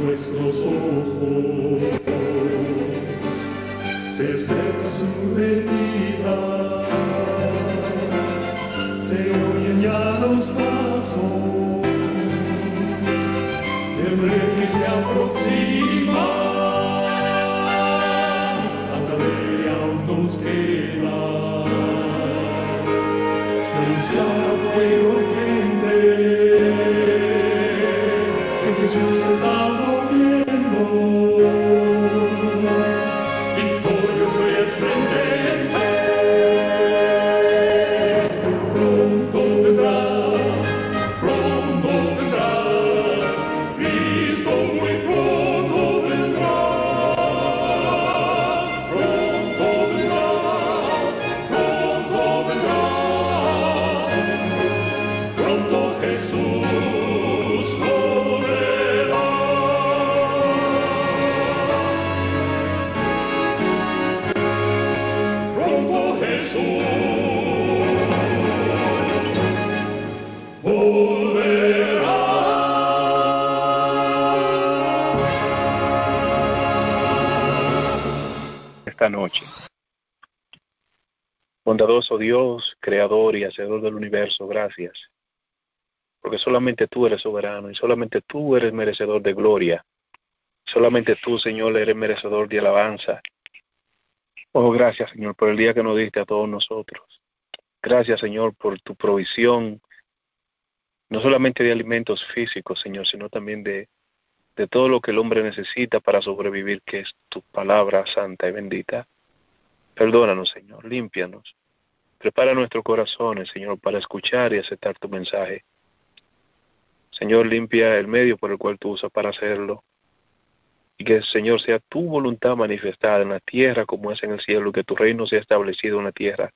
nuestros ojos se seca su herida, se oyen ya los pasos del rey que se aproxima. A tarea aún nos queda denunciar al pueblo urgente que Jesús está volviendo, victorioso y esplendente. Pronto vendrá, Cristo muy pronto vendrá, pronto vendrá, pronto Jesús volverá. Pronto Jesús volverá. Esta noche. Bondadoso Dios, creador y hacedor del universo, gracias, porque solamente tú eres soberano y solamente tú eres merecedor de gloria. Solamente tú, Señor, eres merecedor de alabanza. Oh, gracias, Señor, por el día que nos diste a todos nosotros. Gracias, Señor, por tu provisión, no solamente de alimentos físicos, Señor, sino también de todo lo que el hombre necesita para sobrevivir, que es tu palabra santa y bendita. Perdónanos, Señor, límpianos. Prepara nuestros corazones, Señor, para escuchar y aceptar tu mensaje. Señor, limpia el medio por el cual tú usas para hacerlo. Y que, Señor, sea tu voluntad manifestada en la tierra como es en el cielo, y que tu reino sea establecido en la tierra,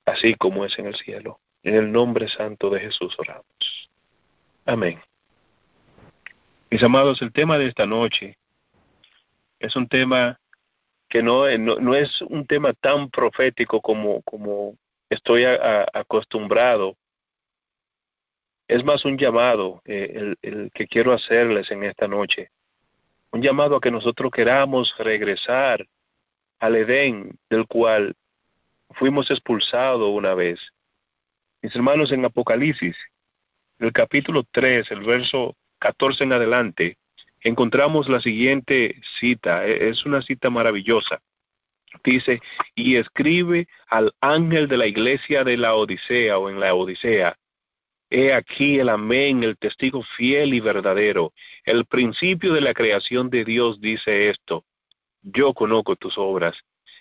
así como es en el cielo. En el nombre santo de Jesús oramos. Amén. Mis amados, el tema de esta noche es un tema que no es un tema tan profético como estoy acostumbrado. Es más un llamado el que quiero hacerles en esta noche. Un llamado a que nosotros queramos regresar al Edén del cual fuimos expulsados una vez. Mis hermanos, en Apocalipsis, el capítulo 3, el verso 14 en adelante, encontramos la siguiente cita. Es una cita maravillosa. Dice: y escribe al ángel de la iglesia de la Odisea, o en la Odisea: he aquí el amén, el testigo fiel y verdadero, el principio de la creación de Dios, dice esto: yo conozco tus obras,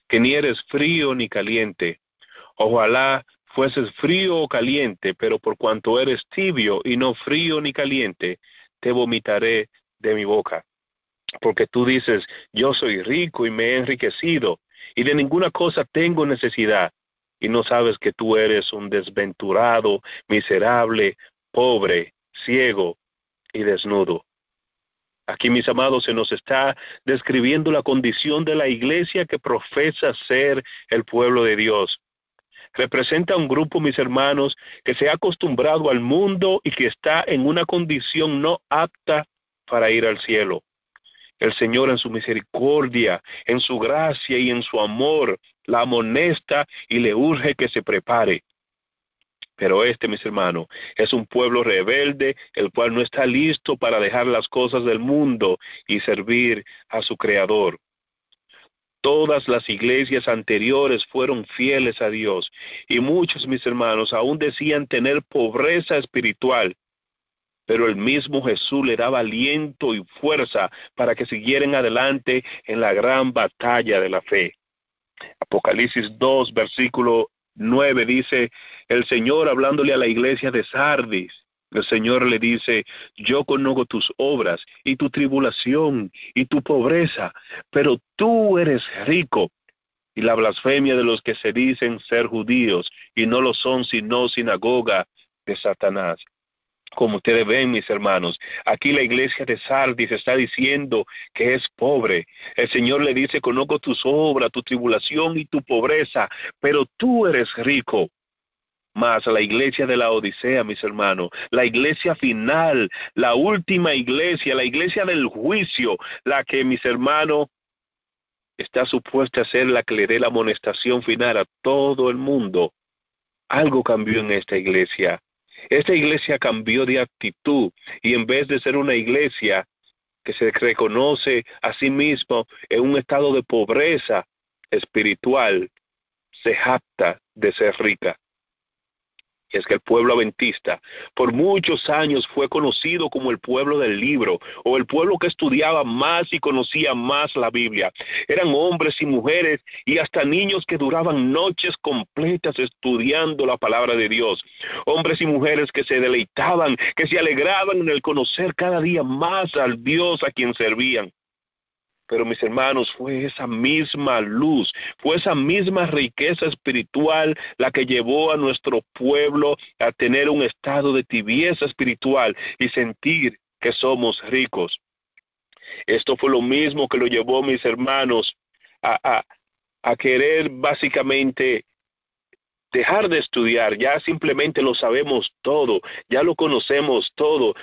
que ni eres frío ni caliente. Ojalá fueses frío o caliente, pero por cuanto eres tibio y no frío ni caliente, te vomitaré de mi boca. Porque tú dices: yo soy rico y me he enriquecido, y de ninguna cosa tengo necesidad, y no sabes que tú eres un desventurado, miserable, pobre, ciego y desnudo. Aquí, mis amados, se nos está describiendo la condición de la iglesia que profesa ser el pueblo de Dios. Representa un grupo, mis hermanos, que se ha acostumbrado al mundo y que está en una condición no apta para ir al cielo. El Señor, en su misericordia, en su gracia y en su amor, la amonesta y le urge que se prepare. Pero mis hermanos, es un pueblo rebelde, el cual no está listo para dejar las cosas del mundo y servir a su Creador. Todas las iglesias anteriores fueron fieles a Dios, y muchos, mis hermanos, aún decían tener pobreza espiritual, pero el mismo Jesús le daba aliento y fuerza para que siguieran adelante en la gran batalla de la fe. Apocalipsis 2, versículo 9 dice el Señor hablándole a la iglesia de Sardis. El Señor le dice: yo conozco tus obras y tu tribulación y tu pobreza, pero tú eres rico, y la blasfemia de los que se dicen ser judíos y no lo son sino sinagoga de Satanás. Como ustedes ven, mis hermanos, aquí la iglesia de Sardis está diciendo que es pobre. El Señor le dice: conozco tus obras, tu tribulación y tu pobreza, pero tú eres rico. Mas la iglesia de la Odisea, mis hermanos, la iglesia final, la última iglesia, la iglesia del juicio, la que, mis hermanos, está supuesta a ser la que le dé la amonestación final a todo el mundo. Algo cambió en esta iglesia. Esta iglesia cambió de actitud y en vez de ser una iglesia que se reconoce a sí mismo en un estado de pobreza espiritual, se jacta de ser rica. Y es que el pueblo adventista por muchos años fue conocido como el pueblo del libro, o el pueblo que estudiaba más y conocía más la Biblia. Eran hombres y mujeres y hasta niños que duraban noches completas estudiando la palabra de Dios. Hombres y mujeres que se deleitaban, que se alegraban en el conocer cada día más al Dios a quien servían. Pero mis hermanos, fue esa misma luz, fue esa misma riqueza espiritual la que llevó a nuestro pueblo a tener un estado de tibieza espiritual y sentir que somos ricos. Esto fue lo mismo que lo llevó, mis hermanos, a querer básicamente dejar de estudiar. Ya simplemente lo sabemos todo, ya lo conocemos todo.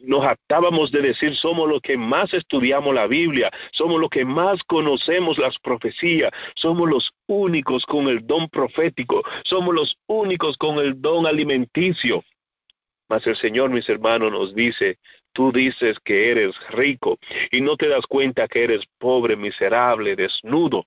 Nos jactábamos de decir, somos los que más estudiamos la Biblia, somos los que más conocemos las profecías, somos los únicos con el don profético, somos los únicos con el don alimenticio. Mas el Señor, mis hermanos, nos dice, tú dices que eres rico y no te das cuenta que eres pobre, miserable, desnudo.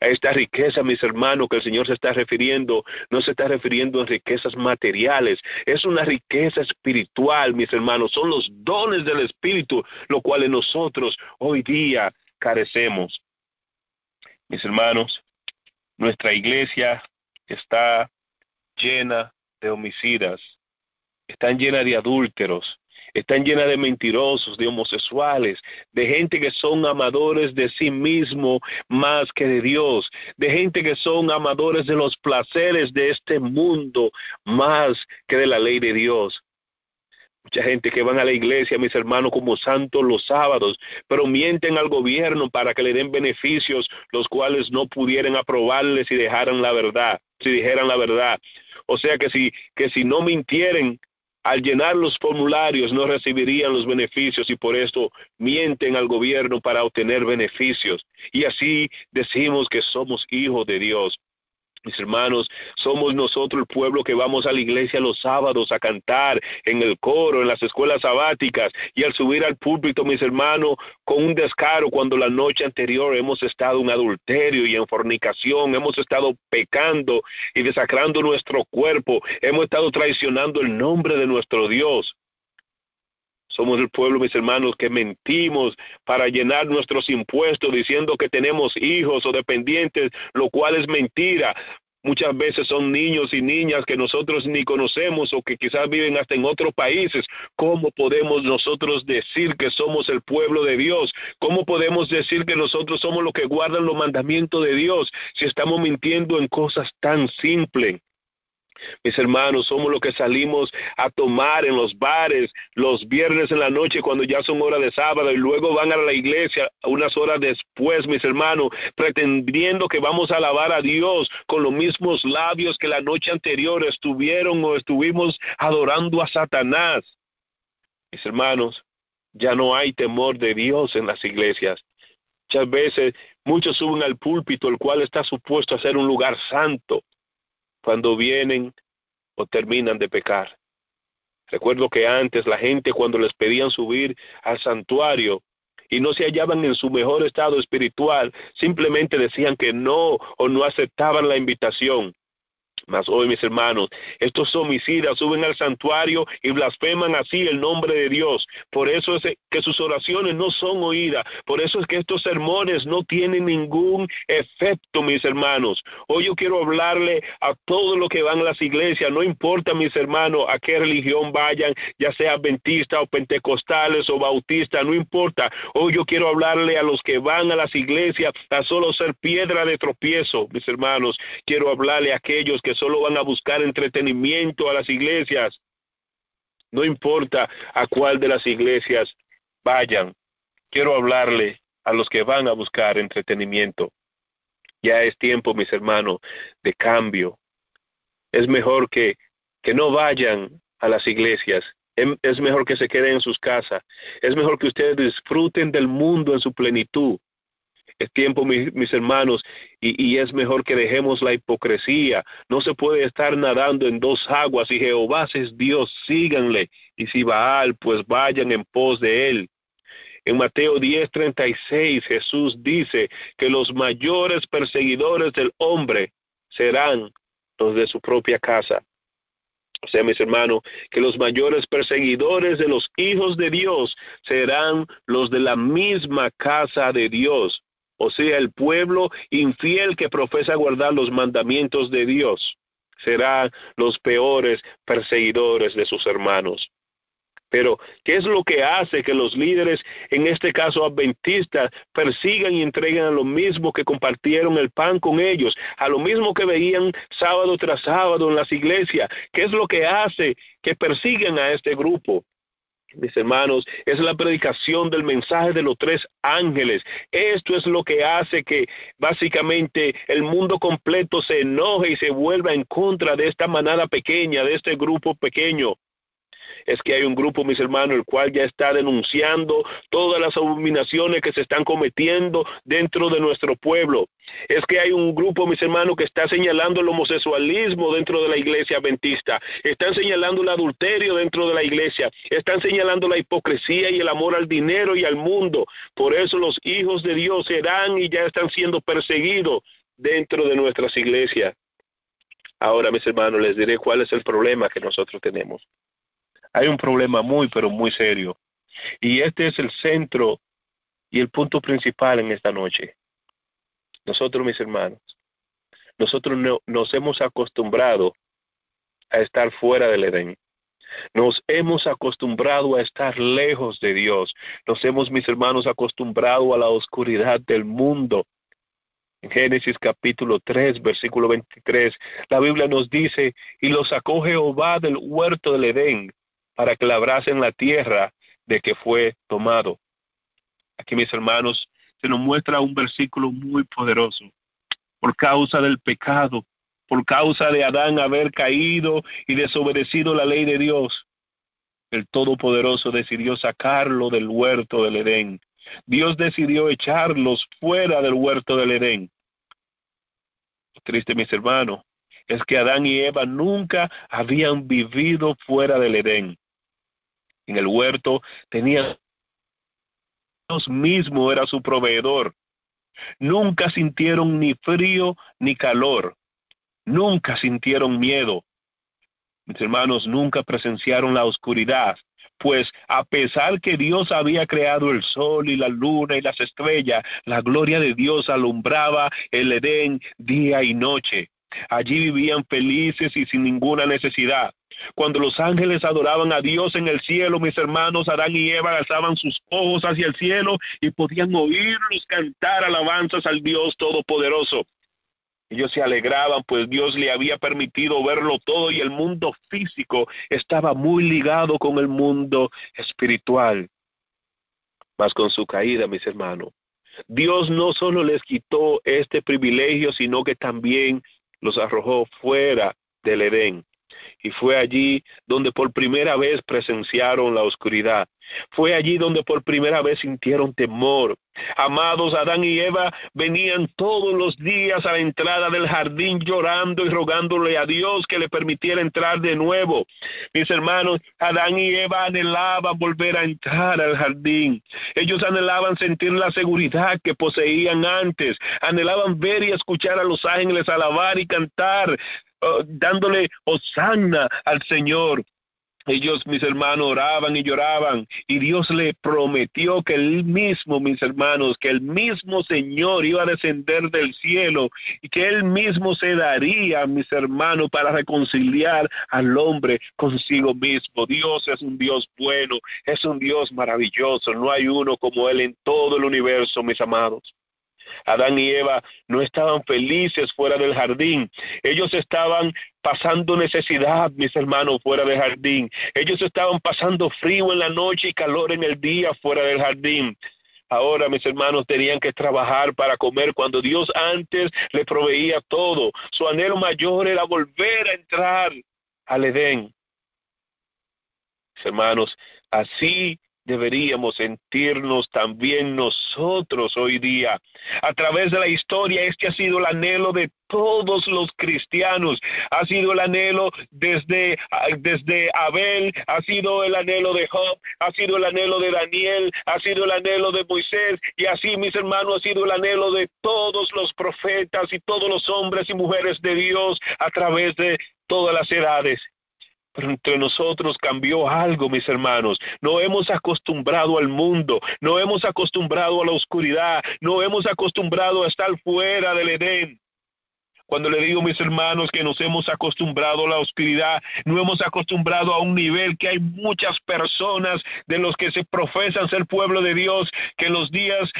A esta riqueza, mis hermanos, que el Señor se está refiriendo, no se está refiriendo a riquezas materiales, es una riqueza espiritual, mis hermanos, son los dones del Espíritu, los cuales nosotros hoy día carecemos. Mis hermanos, nuestra iglesia está llena de homicidas, están llenas de adúlteros, están llenas de mentirosos, de homosexuales, de gente que son amadores de sí mismo más que de Dios, de gente que son amadores de los placeres de este mundo más que de la ley de Dios. Mucha gente que van a la iglesia, mis hermanos, como santos los sábados, pero mienten al gobierno para que le den beneficios, los cuales no pudieran aprobarles si dijeran la verdad. O sea que si no mintieren, al llenar los formularios no recibirían los beneficios y por esto mienten al gobierno para obtener beneficios. Y así decimos que somos hijos de Dios. Mis hermanos, somos nosotros el pueblo que vamos a la iglesia los sábados a cantar en el coro, en las escuelas sabáticas y al subir al púlpito, mis hermanos, con un descaro cuando la noche anterior hemos estado en adulterio y en fornicación, hemos estado pecando y desacrando nuestro cuerpo, hemos estado traicionando el nombre de nuestro Dios. Somos el pueblo, mis hermanos, que mentimos para llenar nuestros impuestos diciendo que tenemos hijos o dependientes, lo cual es mentira. Muchas veces son niños y niñas que nosotros ni conocemos o que quizás viven hasta en otros países. ¿Cómo podemos nosotros decir que somos el pueblo de Dios? ¿Cómo podemos decir que nosotros somos los que guardan los mandamientos de Dios si estamos mintiendo en cosas tan simples? Mis hermanos, somos los que salimos a tomar en los bares los viernes en la noche cuando ya son horas de sábado y luego van a la iglesia unas horas después, mis hermanos, pretendiendo que vamos a alabar a Dios con los mismos labios que la noche anterior estuvimos adorando a Satanás. Mis hermanos, ya no hay temor de Dios en las iglesias. Muchas veces muchos suben al púlpito, el cual está supuesto a ser un lugar santo, cuando vienen o terminan de pecar. Recuerdo que antes la gente, cuando les pedían subir al santuario y no se hallaban en su mejor estado espiritual, simplemente decían que no o no aceptaban la invitación. Mas hoy, mis hermanos, estos homicidas suben al santuario y blasfeman así el nombre de Dios. Por eso es que sus oraciones no son oídas. Por eso es que estos sermones no tienen ningún efecto, mis hermanos. Hoy yo quiero hablarle a todos los que van a las iglesias. No importa, mis hermanos, a qué religión vayan, ya sea adventistas o pentecostales o bautistas, no importa. Hoy yo quiero hablarle a los que van a las iglesias a solo ser piedra de tropiezo, mis hermanos. Quiero hablarle a aquellos que solo van a buscar entretenimiento a las iglesias. No importa a cuál de las iglesias vayan. Quiero hablarle a los que van a buscar entretenimiento. Ya es tiempo, mis hermanos, de cambio. Es mejor que no vayan a las iglesias. Es mejor que se queden en sus casas. Es mejor que ustedes disfruten del mundo en su plenitud. Es tiempo, mis hermanos, y es mejor que dejemos la hipocresía. No se puede estar nadando en dos aguas. Si Jehová es Dios, síganle. Y si Baal, pues vayan en pos de él. En Mateo 10:36, Jesús dice que los mayores perseguidores del hombre serán los de su propia casa. O sea, mis hermanos, que los mayores perseguidores de los hijos de Dios serán los de la misma casa de Dios. O sea, el pueblo infiel que profesa guardar los mandamientos de Dios serán los peores perseguidores de sus hermanos. Pero, ¿qué es lo que hace que los líderes, en este caso adventistas, persigan y entreguen a lo mismo que compartieron el pan con ellos, a lo mismo que veían sábado tras sábado en las iglesias? ¿Qué es lo que hace que persigan a este grupo? Mis hermanos, es la predicación del mensaje de los tres ángeles. Esto es lo que hace que básicamente el mundo completo se enoje y se vuelva en contra de esta manada pequeña, de este grupo pequeño. Es que hay un grupo, mis hermanos, el cual ya está denunciando todas las abominaciones que se están cometiendo dentro de nuestro pueblo. Es que hay un grupo, mis hermanos, que está señalando el homosexualismo dentro de la iglesia adventista. Están señalando el adulterio dentro de la iglesia. Están señalando la hipocresía y el amor al dinero y al mundo. Por eso los hijos de Dios serán y ya están siendo perseguidos dentro de nuestras iglesias. Ahora, mis hermanos, les diré cuál es el problema que nosotros tenemos. Hay un problema muy, pero muy serio. Y este es el centro y el punto principal en esta noche. Nosotros, mis hermanos, nos hemos acostumbrado a estar fuera del Edén. Nos hemos acostumbrado a estar lejos de Dios. Nos hemos, mis hermanos, acostumbrado a la oscuridad del mundo. En Génesis capítulo 3, versículo 23, la Biblia nos dice, y lo sacó Jehová del huerto del Edén, para que labrasen la tierra de que fue tomado. Aquí, mis hermanos, se nos muestra un versículo muy poderoso. Por causa del pecado, por causa de Adán haber caído y desobedecido la ley de Dios, el Todopoderoso decidió sacarlo del huerto del Edén. Dios decidió echarlos fuera del huerto del Edén. Lo triste, mis hermanos, es que Adán y Eva nunca habían vivido fuera del Edén. En el huerto tenían, Dios mismo era su proveedor. Nunca sintieron ni frío ni calor. Nunca sintieron miedo. Mis hermanos, nunca presenciaron la oscuridad, pues a pesar que Dios había creado el sol y la luna y las estrellas, la gloria de Dios alumbraba el Edén día y noche. Allí vivían felices y sin ninguna necesidad. Cuando los ángeles adoraban a Dios en el cielo, mis hermanos, Adán y Eva alzaban sus ojos hacia el cielo y podían oírlos cantar alabanzas al Dios Todopoderoso. Ellos se alegraban, pues Dios le había permitido verlo todo y el mundo físico estaba muy ligado con el mundo espiritual. Mas con su caída, mis hermanos, Dios no solo les quitó este privilegio, sino que también los arrojó fuera del Edén. Y fue allí donde por primera vez presenciaron la oscuridad. Fue allí donde por primera vez sintieron temor. Amados, Adán y Eva venían todos los días a la entrada del jardín llorando y rogándole a Dios que le permitiera entrar de nuevo. Mis hermanos, Adán y Eva anhelaban volver a entrar al jardín. Ellos anhelaban sentir la seguridad que poseían antes. Anhelaban ver y escuchar a los ángeles alabar y cantar, dándole hosanna al Señor. Ellos, mis hermanos, oraban y lloraban, y Dios le prometió que él mismo, mis hermanos, que el mismo Señor iba a descender del cielo, y que él mismo se daría, mis hermanos, para reconciliar al hombre consigo mismo. Dios es un Dios bueno, es un Dios maravilloso, no hay uno como él en todo el universo, mis amados. Adán y Eva no estaban felices fuera del jardín. Ellos estaban pasando necesidad, mis hermanos, fuera del jardín. Ellos estaban pasando frío en la noche y calor en el día fuera del jardín. Ahora, mis hermanos, tenían que trabajar para comer cuando Dios antes le proveía todo. Su anhelo mayor era volver a entrar al Edén. Mis hermanos, así deberíamos sentirnos también nosotros hoy día. A través de la historia, este ha sido el anhelo de todos los cristianos. Ha sido el anhelo desde Abel, ha sido el anhelo de Job, ha sido el anhelo de Daniel, ha sido el anhelo de Moisés, y así, mis hermanos, ha sido el anhelo de todos los profetas y todos los hombres y mujeres de Dios a través de todas las edades. Pero entre nosotros cambió algo, mis hermanos. No hemos acostumbrado al mundo, no hemos acostumbrado a la oscuridad, no hemos acostumbrado a estar fuera del Edén. Cuando le digo, mis hermanos, que nos hemos acostumbrado a la oscuridad, no hemos acostumbrado a un nivel que hay muchas personas de los que se profesan ser pueblo de Dios, que los días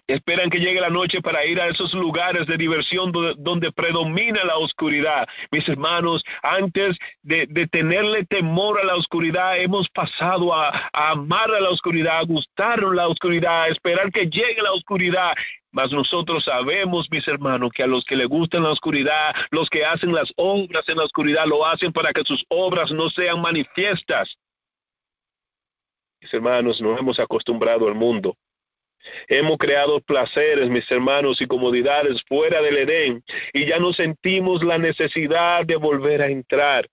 esperan que llegue la noche para ir a esos lugares de diversión donde predomina la oscuridad. Mis hermanos, antes de tenerle temor a la oscuridad, hemos pasado a amar a la oscuridad, a gustar la oscuridad, a esperar que llegue la oscuridad. Mas nosotros sabemos, mis hermanos, que a los que les gustan la oscuridad, los que hacen las obras en la oscuridad, lo hacen para que sus obras no sean manifiestas. Mis hermanos, nos hemos acostumbrado al mundo. Hemos creado placeres, mis hermanos, y comodidades fuera del Edén, y ya no sentimos la necesidad de volver a entrar.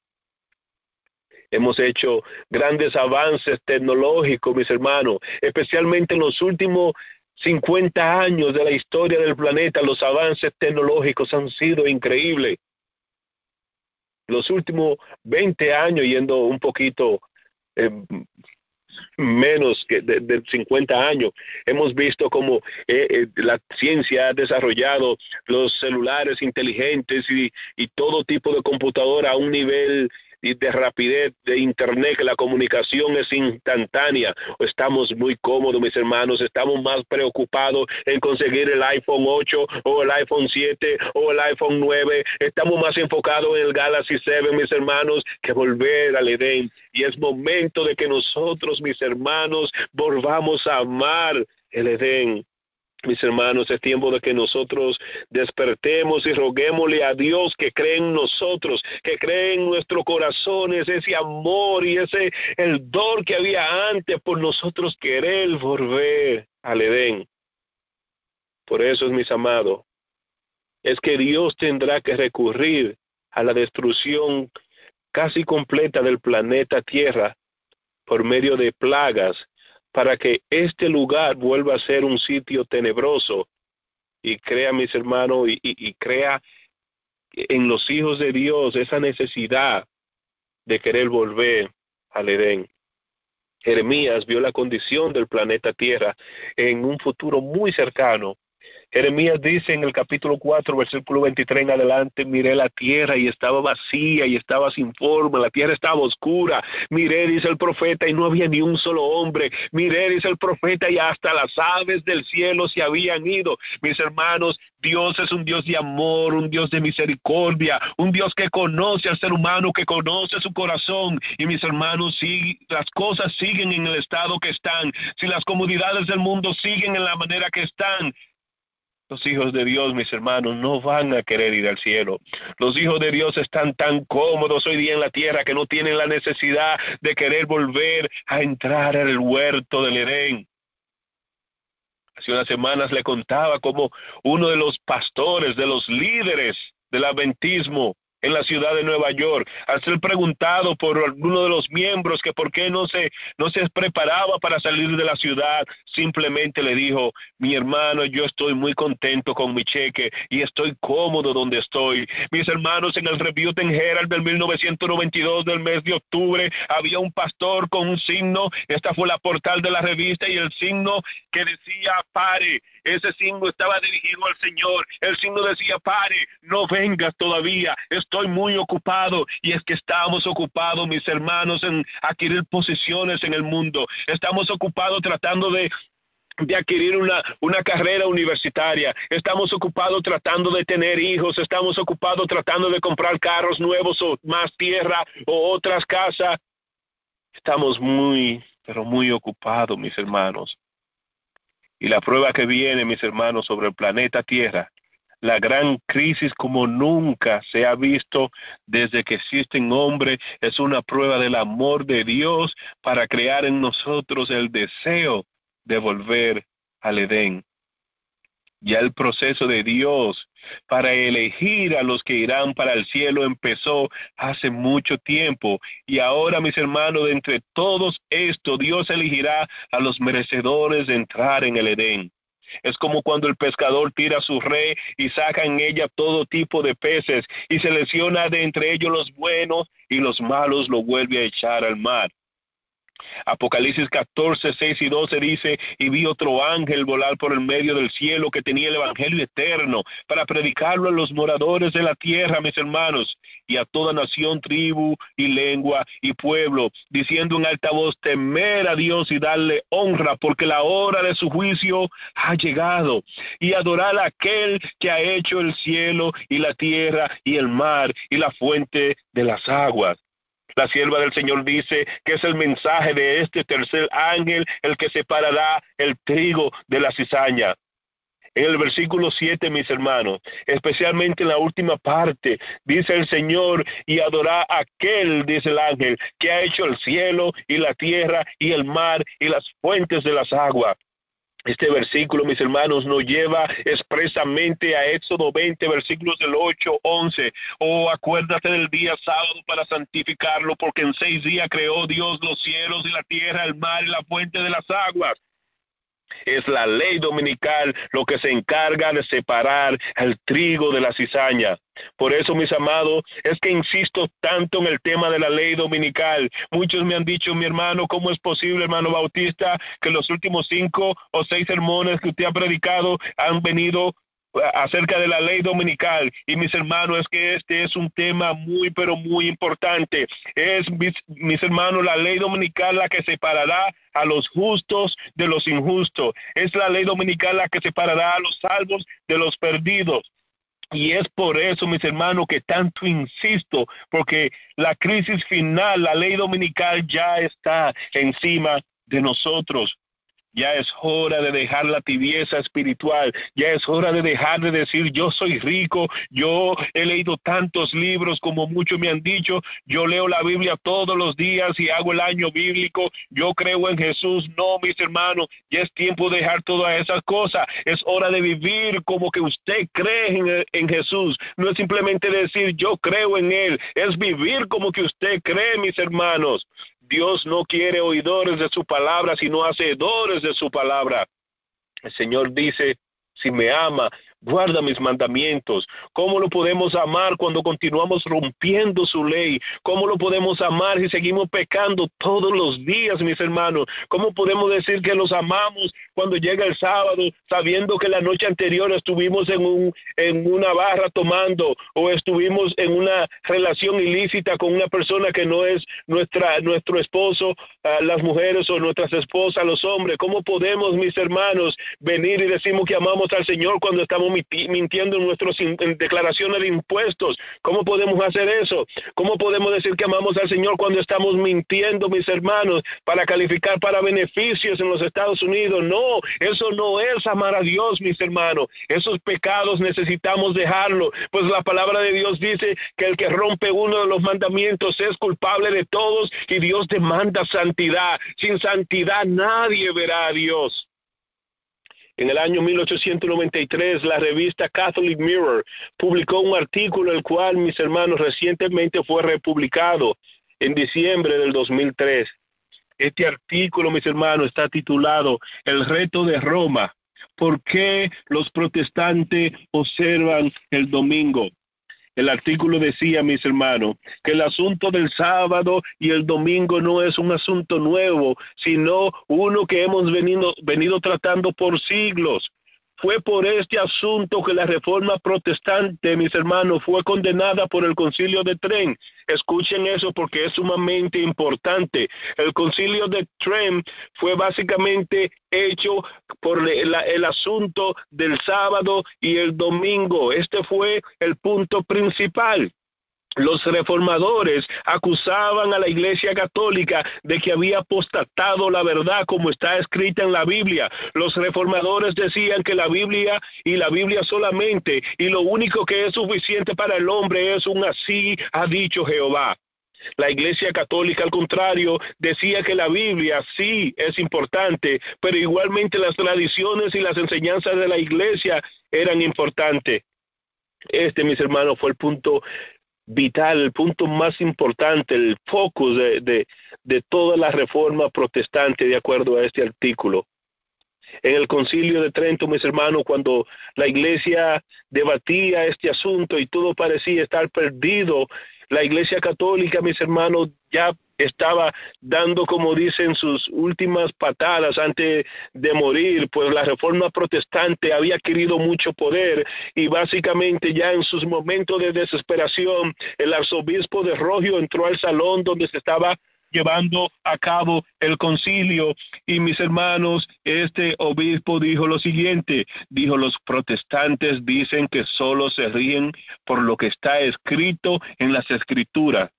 Hemos hecho grandes avances tecnológicos, mis hermanos, especialmente en los últimos 50 años de la historia del planeta. Los avances tecnológicos han sido increíbles. Los últimos 20 años, yendo un poquito menos que de 50 años, hemos visto cómo la ciencia ha desarrollado los celulares inteligentes y todo tipo de computadora a un nivel de rapidez de internet, que la comunicación es instantánea. Estamos muy cómodos, mis hermanos. Estamos más preocupados en conseguir el iPhone 8 o el iPhone 7 o el iPhone 9. Estamos más enfocados en el Galaxy 7, mis hermanos, que volver al Edén. Y es momento de que nosotros, mis hermanos, volvamos a amar el Edén. Mis hermanos, es tiempo de que nosotros despertemos y roguémosle a Dios que cree en nosotros, que cree en nuestros corazones, ese amor y el don que había antes por nosotros querer volver al Edén. Por eso, mis amados, es que Dios tendrá que recurrir a la destrucción casi completa del planeta Tierra por medio de plagas, para que este lugar vuelva a ser un sitio tenebroso, y crea, mis hermanos, y crea en los hijos de Dios esa necesidad de querer volver al Edén. Jeremías vio la condición del planeta Tierra en un futuro muy cercano. Jeremías dice en el capítulo 4, versículo 23 en adelante: miré la tierra y estaba vacía y estaba sin forma, la tierra estaba oscura. Miré, dice el profeta, y no había ni un solo hombre. Miré, dice el profeta, y hasta las aves del cielo se habían ido. Mis hermanos, Dios es un Dios de amor, un Dios de misericordia, un Dios que conoce al ser humano, que conoce su corazón. Y mis hermanos, si las cosas siguen en el estado que están, si las comodidades del mundo siguen en la manera que están, los hijos de Dios, mis hermanos, no van a querer ir al cielo. Los hijos de Dios están tan cómodos hoy día en la tierra que no tienen la necesidad de querer volver a entrar en el huerto del Edén. Hace unas semanas le contaba cómo uno de los pastores, de los líderes del adventismo en la ciudad de Nueva York, al ser preguntado por uno de los miembros que por qué no se preparaba para salir de la ciudad, simplemente le dijo: mi hermano, yo estoy muy contento con mi cheque y estoy cómodo donde estoy. Mis hermanos, en el Review and Herald del 1992 del mes de octubre, había un pastor con un signo. Esta fue la portada de la revista, y el signo que decía pare. Ese signo estaba dirigido al Señor. El signo decía: pare, no vengas todavía, estoy muy ocupado. Y es que estamos ocupados, mis hermanos, en adquirir posiciones en el mundo. Estamos ocupados tratando de adquirir una carrera universitaria. Estamos ocupados tratando de tener hijos. Estamos ocupados tratando de comprar carros nuevos o más tierra o otras casas. Estamos muy, pero muy ocupados, mis hermanos. Y la prueba que viene, mis hermanos, sobre el planeta Tierra, la gran crisis como nunca se ha visto desde que existen hombres, es una prueba del amor de Dios para crear en nosotros el deseo de volver al Edén. Ya el proceso de Dios para elegir a los que irán para el cielo empezó hace mucho tiempo. Y ahora, mis hermanos, de entre todos estos, Dios elegirá a los merecedores de entrar en el Edén. Es como cuando el pescador tira su red y saca en ella todo tipo de peces y selecciona de entre ellos los buenos y los malos lo vuelve a echar al mar. Apocalipsis 14, 6 y 12 dice, y vi otro ángel volar por el medio del cielo que tenía el evangelio eterno para predicarlo a los moradores de la tierra, mis hermanos, y a toda nación, tribu y lengua y pueblo, diciendo en alta voz, temer a Dios y darle honra, porque la hora de su juicio ha llegado, y adorar a aquel que ha hecho el cielo y la tierra y el mar y la fuente de las aguas. La sierva del Señor dice que es el mensaje de este tercer ángel el que separará el trigo de la cizaña. En el versículo 7, mis hermanos, especialmente en la última parte, dice el Señor, y adorá a aquel, dice el ángel, que ha hecho el cielo y la tierra y el mar y las fuentes de las aguas. Este versículo, mis hermanos, nos lleva expresamente a Éxodo 20, versículos del 8, 11. Oh, acuérdate del día sábado para santificarlo, porque en 6 días creó Dios los cielos y la tierra, el mar y la fuente de las aguas. Es la ley dominical lo que se encarga de separar el trigo de la cizaña. Por eso, mis amados, es que insisto tanto en el tema de la ley dominical. Muchos me han dicho, mi hermano, ¿cómo es posible, hermano Bautista, que los últimos 5 o 6 sermones que usted ha predicado han venido acerca de la ley dominical? Y mis hermanos, es que este es un tema muy, pero muy importante. Es, mis hermanos, la ley dominical la que separará a los justos de los injustos. Es la ley dominical la que separará a los salvos de los perdidos. Y es por eso, mis hermanos, que tanto insisto, porque la crisis final, la ley dominical ya está encima de nosotros. Ya es hora de dejar la tibieza espiritual. Ya es hora de dejar de decir yo soy rico, yo he leído tantos libros como muchos me han dicho, yo leo la Biblia todos los días y hago el año bíblico, yo creo en Jesús. No, mis hermanos, ya es tiempo de dejar todas esas cosas. Es hora de vivir como que usted cree en Jesús. No es simplemente decir yo creo en Él, es vivir como que usted cree, mis hermanos. Dios no quiere oidores de su palabra, sino hacedores de su palabra. El Señor dice, si me ama, guarda mis mandamientos. ¿Cómo lo podemos amar cuando continuamos rompiendo su ley? ¿Cómo lo podemos amar si seguimos pecando todos los días, mis hermanos? ¿Cómo podemos decir que los amamos cuando llega el sábado, sabiendo que la noche anterior estuvimos en una barra tomando, o estuvimos en una relación ilícita con una persona que no es nuestro esposo, las mujeres, o nuestras esposas, los hombres? ¿Cómo podemos, mis hermanos, venir y decimos que amamos al Señor cuando estamos mintiendo en nuestras declaraciones de impuestos? ¿Cómo podemos hacer eso? ¿Cómo podemos decir que amamos al Señor cuando estamos mintiendo, mis hermanos, para calificar para beneficios en los Estados Unidos? No, eso no es amar a Dios, mis hermanos. Esos pecados necesitamos dejarlo, pues la palabra de Dios dice que el que rompe uno de los mandamientos es culpable de todos, y Dios demanda santidad. Sin santidad nadie verá a Dios. En el año 1893, la revista Catholic Mirror publicó un artículo, el cual, mis hermanos, recientemente fue republicado en diciembre del 2003. Este artículo, mis hermanos, está titulado El reto de Roma. ¿Por qué los protestantes observan el domingo? El artículo decía, mis hermanos, que el asunto del sábado y el domingo no es un asunto nuevo, sino uno que hemos venido tratando por siglos. Fue por este asunto que la Reforma Protestante, mis hermanos, fue condenada por el Concilio de Trent. Escuchen eso porque es sumamente importante. El Concilio de Trent fue básicamente hecho por el asunto del sábado y el domingo. Este fue el punto principal. Los reformadores acusaban a la Iglesia Católica de que había apostatado la verdad como está escrita en la Biblia. Los reformadores decían que la Biblia y la Biblia solamente, y lo único que es suficiente para el hombre es un así ha dicho Jehová. La Iglesia Católica, al contrario, decía que la Biblia sí es importante, pero igualmente las tradiciones y las enseñanzas de la Iglesia eran importantes. Mis hermanos, fue el punto vital, el punto más importante, el focus de toda la reforma protestante, de acuerdo a este artículo. En el Concilio de Trento, mis hermanos, cuando la Iglesia debatía este asunto y todo parecía estar perdido, la Iglesia Católica, mis hermanos, ya estaba dando, como dicen, sus últimas patadas antes de morir, pues la reforma protestante había adquirido mucho poder y básicamente ya en sus momentos de desesperación, el arzobispo de Rogio entró al salón donde se estaba llevando a cabo el concilio y, mis hermanos, este obispo dijo lo siguiente, dijo: los protestantes dicen que solo se ríen por lo que está escrito en las escrituras.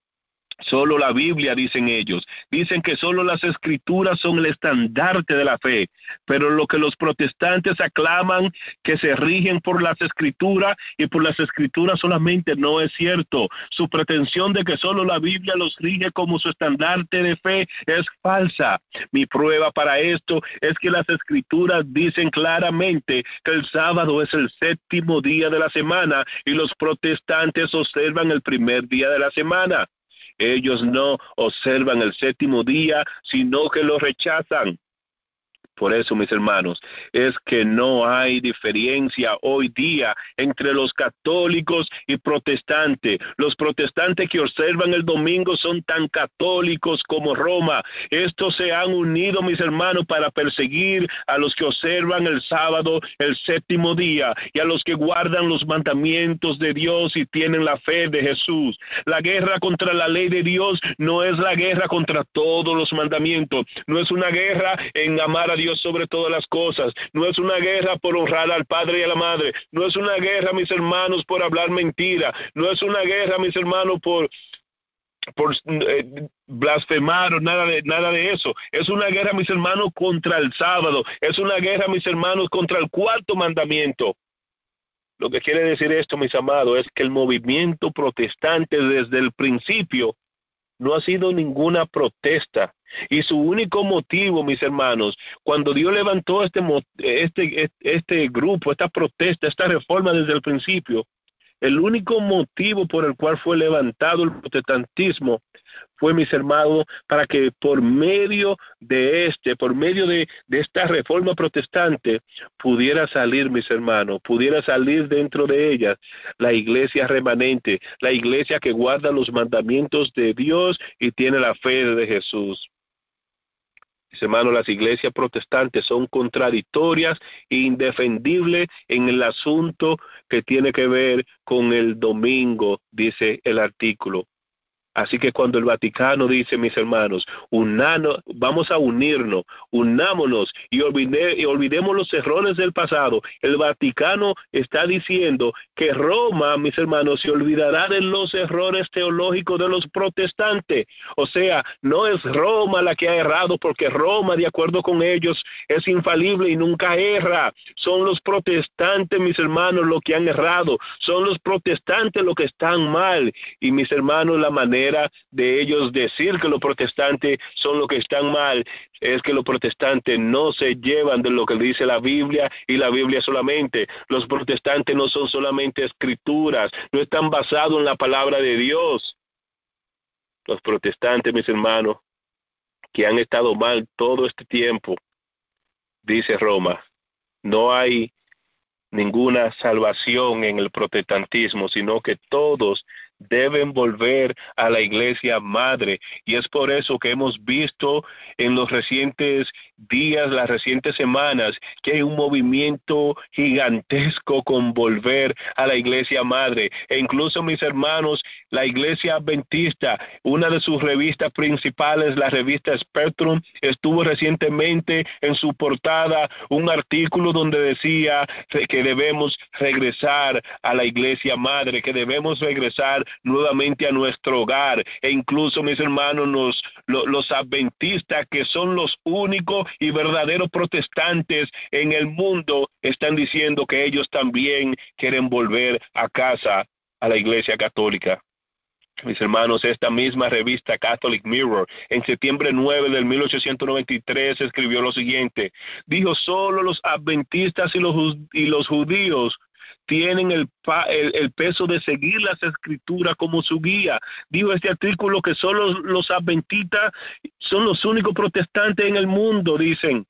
Solo la Biblia, dicen ellos. Dicen que solo las escrituras son el estandarte de la fe. Pero lo que los protestantes aclaman que se rigen por las escrituras y por las escrituras solamente no es cierto. Su pretensión de que solo la Biblia los rige como su estandarte de fe es falsa. Mi prueba para esto es que las escrituras dicen claramente que el sábado es el séptimo día de la semana y los protestantes observan el primer día de la semana. Ellos no observan el séptimo día, sino que lo rechazan. Por eso, mis hermanos, es que no hay diferencia hoy día entre los católicos y protestantes. Los protestantes que observan el domingo son tan católicos como Roma. Estos se han unido, mis hermanos, para perseguir a los que observan el sábado, el séptimo día, y a los que guardan los mandamientos de Dios y tienen la fe de Jesús. La guerra contra la ley de Dios no es la guerra contra todos los mandamientos. No es una guerra en amar a Dios sobre todas las cosas. No es una guerra por honrar al padre y a la madre. No es una guerra, mis hermanos, por hablar mentira. No es una guerra, mis hermanos, por blasfemar o nada de eso. Es una guerra, mis hermanos, contra el sábado. Es una guerra, mis hermanos, contra el cuarto mandamiento. Lo que quiere decir esto, mis amados, es que el movimiento protestante desde el principio no ha sido ninguna protesta. Y su único motivo, mis hermanos, cuando Dios levantó este grupo, esta protesta, esta reforma desde el principio, el único motivo por el cual fue levantado el protestantismo fue, mis hermanos, para que por medio de esta reforma protestante pudiera salir, mis hermanos, pudiera salir dentro de ellas la iglesia remanente, la iglesia que guarda los mandamientos de Dios y tiene la fe de Jesús. Mis hermanos, las iglesias protestantes son contradictorias e indefendibles en el asunto que tiene que ver con el domingo, dice el artículo. Así que cuando el Vaticano dice, mis hermanos, vamos a unirnos, unámonos y olvidemos los errores del pasado, el Vaticano está diciendo que Roma, mis hermanos, se olvidará de los errores teológicos de los protestantes. O sea, no es Roma la que ha errado, porque Roma, de acuerdo con ellos, es infalible y nunca erra. Son los protestantes, mis hermanos, los que han errado. Son los protestantes los que están mal. Y, mis hermanos, la manera de ellos decir que los protestantes son los que están mal es que los protestantes no se llevan de lo que dice la Biblia y la Biblia solamente. Los protestantes no son solamente escrituras, no están basados en la palabra de Dios. Los protestantes, mis hermanos, que han estado mal todo este tiempo, dice Roma, no hay ninguna salvación en el protestantismo, sino que todos deben volver a la iglesia madre. Y es por eso que hemos visto en los recientes días, las recientes semanas, que hay un movimiento gigantesco con volver a la iglesia madre. E incluso, mis hermanos, la iglesia adventista, una de sus revistas principales, la revista Spectrum, estuvo recientemente en su portada un artículo donde decía que debemos regresar a la iglesia madre, que debemos regresar nuevamente a nuestro hogar. E incluso, mis hermanos, los adventistas, que son los únicos y verdaderos protestantes en el mundo, están diciendo que ellos también quieren volver a casa, a la Iglesia Católica. Mis hermanos, esta misma revista Catholic Mirror, en septiembre 9 del 1893, escribió lo siguiente. Dijo: solo los adventistas y los judíos tienen el peso de seguir las escrituras como su guía. Dijo este artículo que solo los adventistas son los únicos protestantes en el mundo, dicen.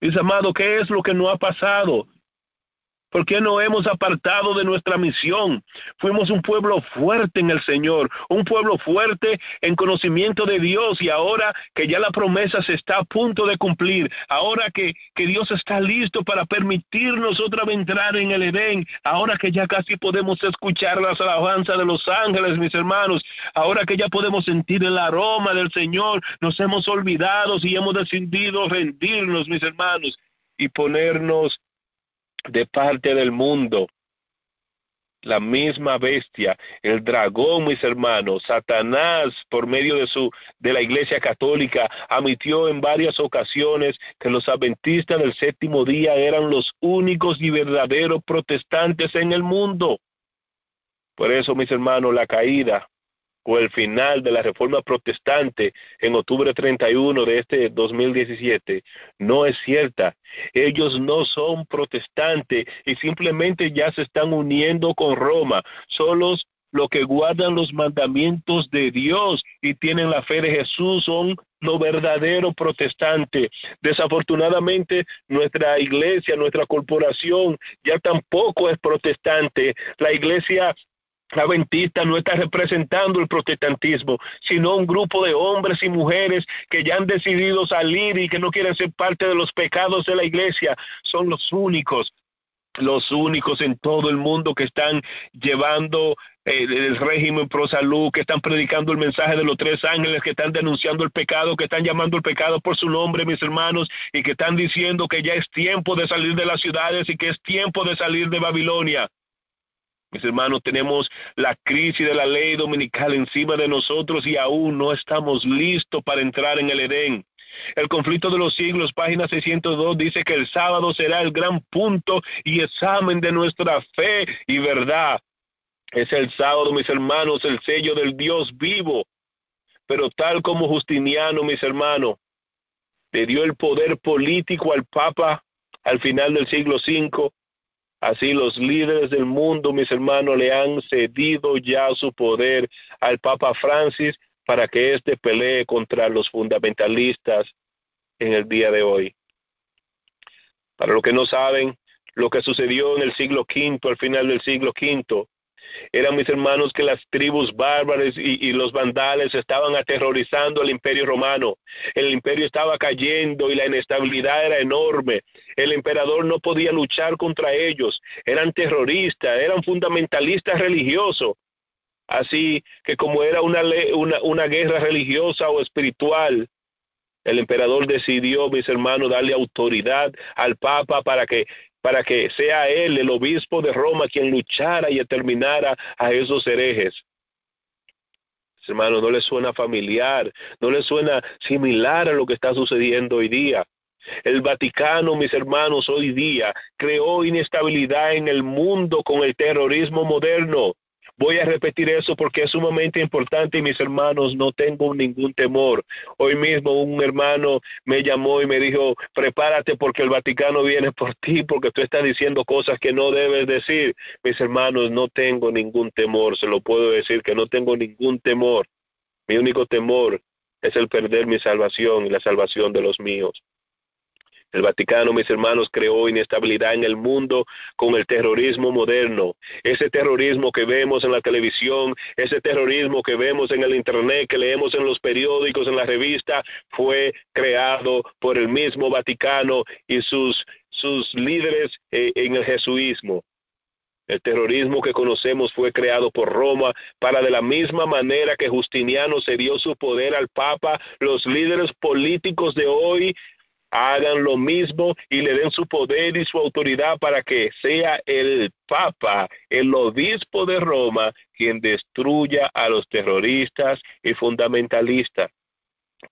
Mis amados, ¿qué es lo que no ha pasado? ¿Por qué no hemos apartado de nuestra misión? Fuimos un pueblo fuerte en el Señor, un pueblo fuerte en conocimiento de Dios, y ahora que ya la promesa se está a punto de cumplir, ahora que Dios está listo para permitirnos otra vez entrar en el Edén, ahora que ya casi podemos escuchar las alabanzas de los ángeles, mis hermanos, ahora que ya podemos sentir el aroma del Señor, nos hemos olvidado y hemos decidido rendirnos, mis hermanos, y ponernos de parte del mundo. La misma bestia, el dragón, mis hermanos, Satanás, por medio de la Iglesia Católica, admitió en varias ocasiones que los adventistas del séptimo día eran los únicos y verdaderos protestantes en el mundo. Por eso, mis hermanos, la caída o el final de la Reforma Protestante en octubre 31 de este 2017 no es cierta. Ellos no son protestantes y simplemente ya se están uniendo con Roma. Solo los que guardan los mandamientos de Dios y tienen la fe de Jesús son los verdaderos protestantes. Desafortunadamente, nuestra iglesia, nuestra corporación ya tampoco es protestante. La iglesia adventista no está representando el protestantismo, sino un grupo de hombres y mujeres que ya han decidido salir y que no quieren ser parte de los pecados de la iglesia. Son los únicos en todo el mundo que están llevando el régimen pro salud, que están predicando el mensaje de los 3 ángeles, que están denunciando el pecado, que están llamando el pecado por su nombre, mis hermanos, y que están diciendo que ya es tiempo de salir de las ciudades y que es tiempo de salir de Babilonia. Mis hermanos, tenemos la crisis de la ley dominical encima de nosotros y aún no estamos listos para entrar en el Edén. El conflicto de los siglos, página 602, dice que el sábado será el gran punto y examen de nuestra fe y verdad. Es el sábado, mis hermanos, el sello del Dios vivo. Pero tal como Justiniano, mis hermanos, le dio el poder político al Papa al final del siglo V, así los líderes del mundo, mis hermanos, le han cedido ya su poder al Papa Francis para que éste pelee contra los fundamentalistas en el día de hoy. Para los que no saben, lo que sucedió en el siglo V, al final del siglo V, eran, mis hermanos, que las tribus bárbaras y los vandales estaban aterrorizando al imperio romano. El imperio estaba cayendo y la inestabilidad era enorme. El emperador no podía luchar contra ellos. Eran terroristas, eran fundamentalistas religiosos. Así que como era una guerra religiosa o espiritual, el emperador decidió, mis hermanos, darle autoridad al Papa para que sea él, el obispo de Roma, quien luchara y exterminara a esos herejes. Hermanos, ¿no les suena familiar? ¿No les suena similar a lo que está sucediendo hoy día? El Vaticano, mis hermanos, hoy día creó inestabilidad en el mundo con el terrorismo moderno. Voy a repetir eso porque es sumamente importante y, mis hermanos, no tengo ningún temor. Hoy mismo un hermano me llamó y me dijo: prepárate porque el Vaticano viene por ti, porque tú estás diciendo cosas que no debes decir. Mis hermanos, no tengo ningún temor, se lo puedo decir que no tengo ningún temor. Mi único temor es el perder mi salvación y la salvación de los míos. El Vaticano, mis hermanos, creó inestabilidad en el mundo con el terrorismo moderno. Ese terrorismo que vemos en la televisión, ese terrorismo que vemos en el internet, que leemos en los periódicos, en la revista, fue creado por el mismo Vaticano y sus líderes en el jesuismo. El terrorismo que conocemos fue creado por Roma para, de la misma manera que Justiniano cedió su poder al Papa, los líderes políticos de hoy hagan lo mismo y le den su poder y su autoridad para que sea el Papa, el obispo de Roma, quien destruya a los terroristas y fundamentalistas.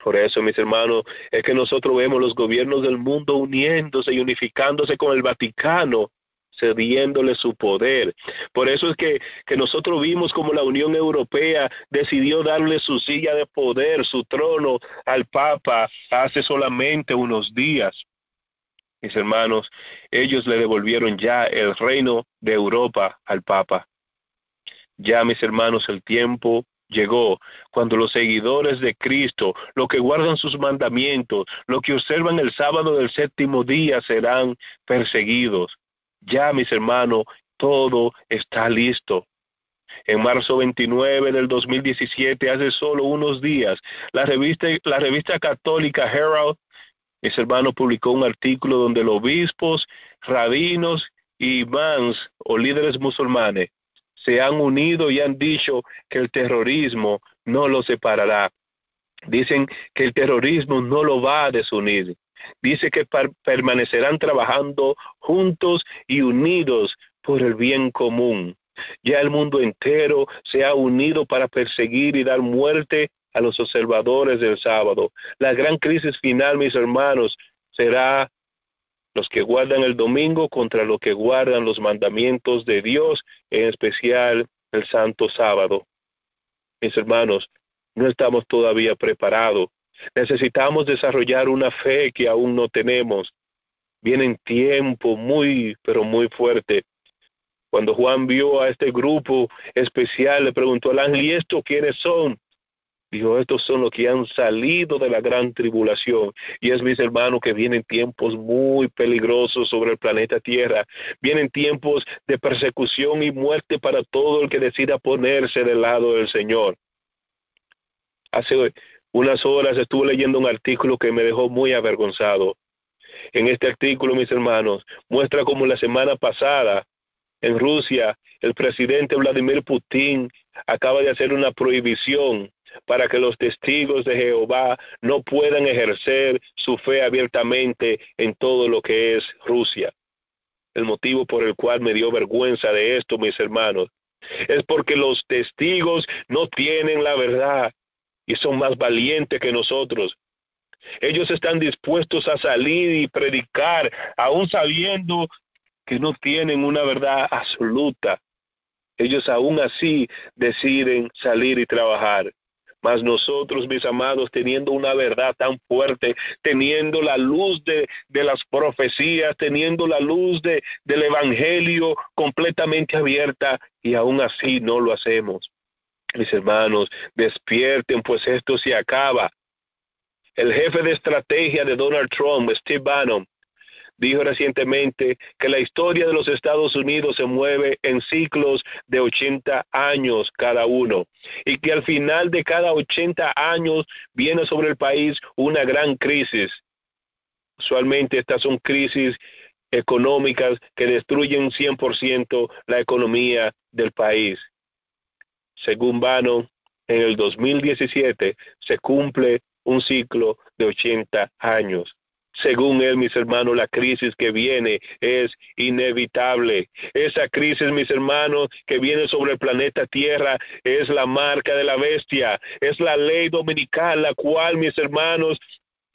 Por eso, mis hermanos, es que nosotros vemos los gobiernos del mundo uniéndose y unificándose con el Vaticano, cediéndole su poder. Por eso es que nosotros vimos como la Unión Europea decidió darle su silla de poder, su trono al Papa hace solamente unos días. Mis hermanos, ellos le devolvieron ya el reino de Europa al Papa. Ya, mis hermanos, el tiempo llegó cuando los seguidores de Cristo, los que guardan sus mandamientos, los que observan el sábado del séptimo día serán perseguidos. Ya, mis hermanos, todo está listo. En marzo 29 del 2017, hace solo unos días, la revista católica Herald, mis hermanos, publicó un artículo donde los obispos, rabinos y imams o líderes musulmanes se han unido y han dicho que el terrorismo no los separará. Dicen que el terrorismo no lo va a desunir. Dice que permanecerán trabajando juntos y unidos por el bien común. Ya el mundo entero se ha unido para perseguir y dar muerte a los observadores del sábado. La gran crisis final, mis hermanos, será los que guardan el domingo contra los que guardan los mandamientos de Dios, en especial el santo sábado. Mis hermanos, no estamos todavía preparados. Necesitamos desarrollar una fe que aún no tenemos. Viene tiempo muy, pero muy fuerte. Cuando Juan vio a este grupo especial, le preguntó al ángel, ¿y estos quiénes son? Dijo, estos son los que han salido de la gran tribulación. Y es, mis hermanos, que vienen tiempos muy peligrosos sobre el planeta Tierra. Vienen tiempos de persecución y muerte para todo el que decida ponerse del lado del Señor. Hace unas horas estuve leyendo un artículo que me dejó muy avergonzado. En este artículo, mis hermanos, muestra cómo la semana pasada en Rusia el presidente Vladimir Putin acaba de hacer una prohibición para que los testigos de Jehová no puedan ejercer su fe abiertamente en todo lo que es Rusia. El motivo por el cual me dio vergüenza de esto, mis hermanos, es porque los testigos no tienen la verdad y son más valientes que nosotros. Ellos están dispuestos a salir y predicar, aún sabiendo que no tienen una verdad absoluta. Ellos aún así deciden salir y trabajar. Mas nosotros, mis amados, teniendo una verdad tan fuerte, teniendo la luz de las profecías, teniendo la luz del evangelio completamente abierta, y aún así no lo hacemos. Mis hermanos, despierten, pues esto se acaba. El jefe de estrategia de Donald Trump, Steve Bannon, dijo recientemente que la historia de los Estados Unidos se mueve en ciclos de 80 años cada uno y que al final de cada 80 años viene sobre el país una gran crisis. Usualmente estas son crisis económicas que destruyen 100% la economía del país. Según Bannon, en el 2017 se cumple un ciclo de 80 años. Según él, mis hermanos, la crisis que viene es inevitable. Esa crisis, mis hermanos, que viene sobre el planeta Tierra es la marca de la bestia, es la ley dominical, la cual, mis hermanos,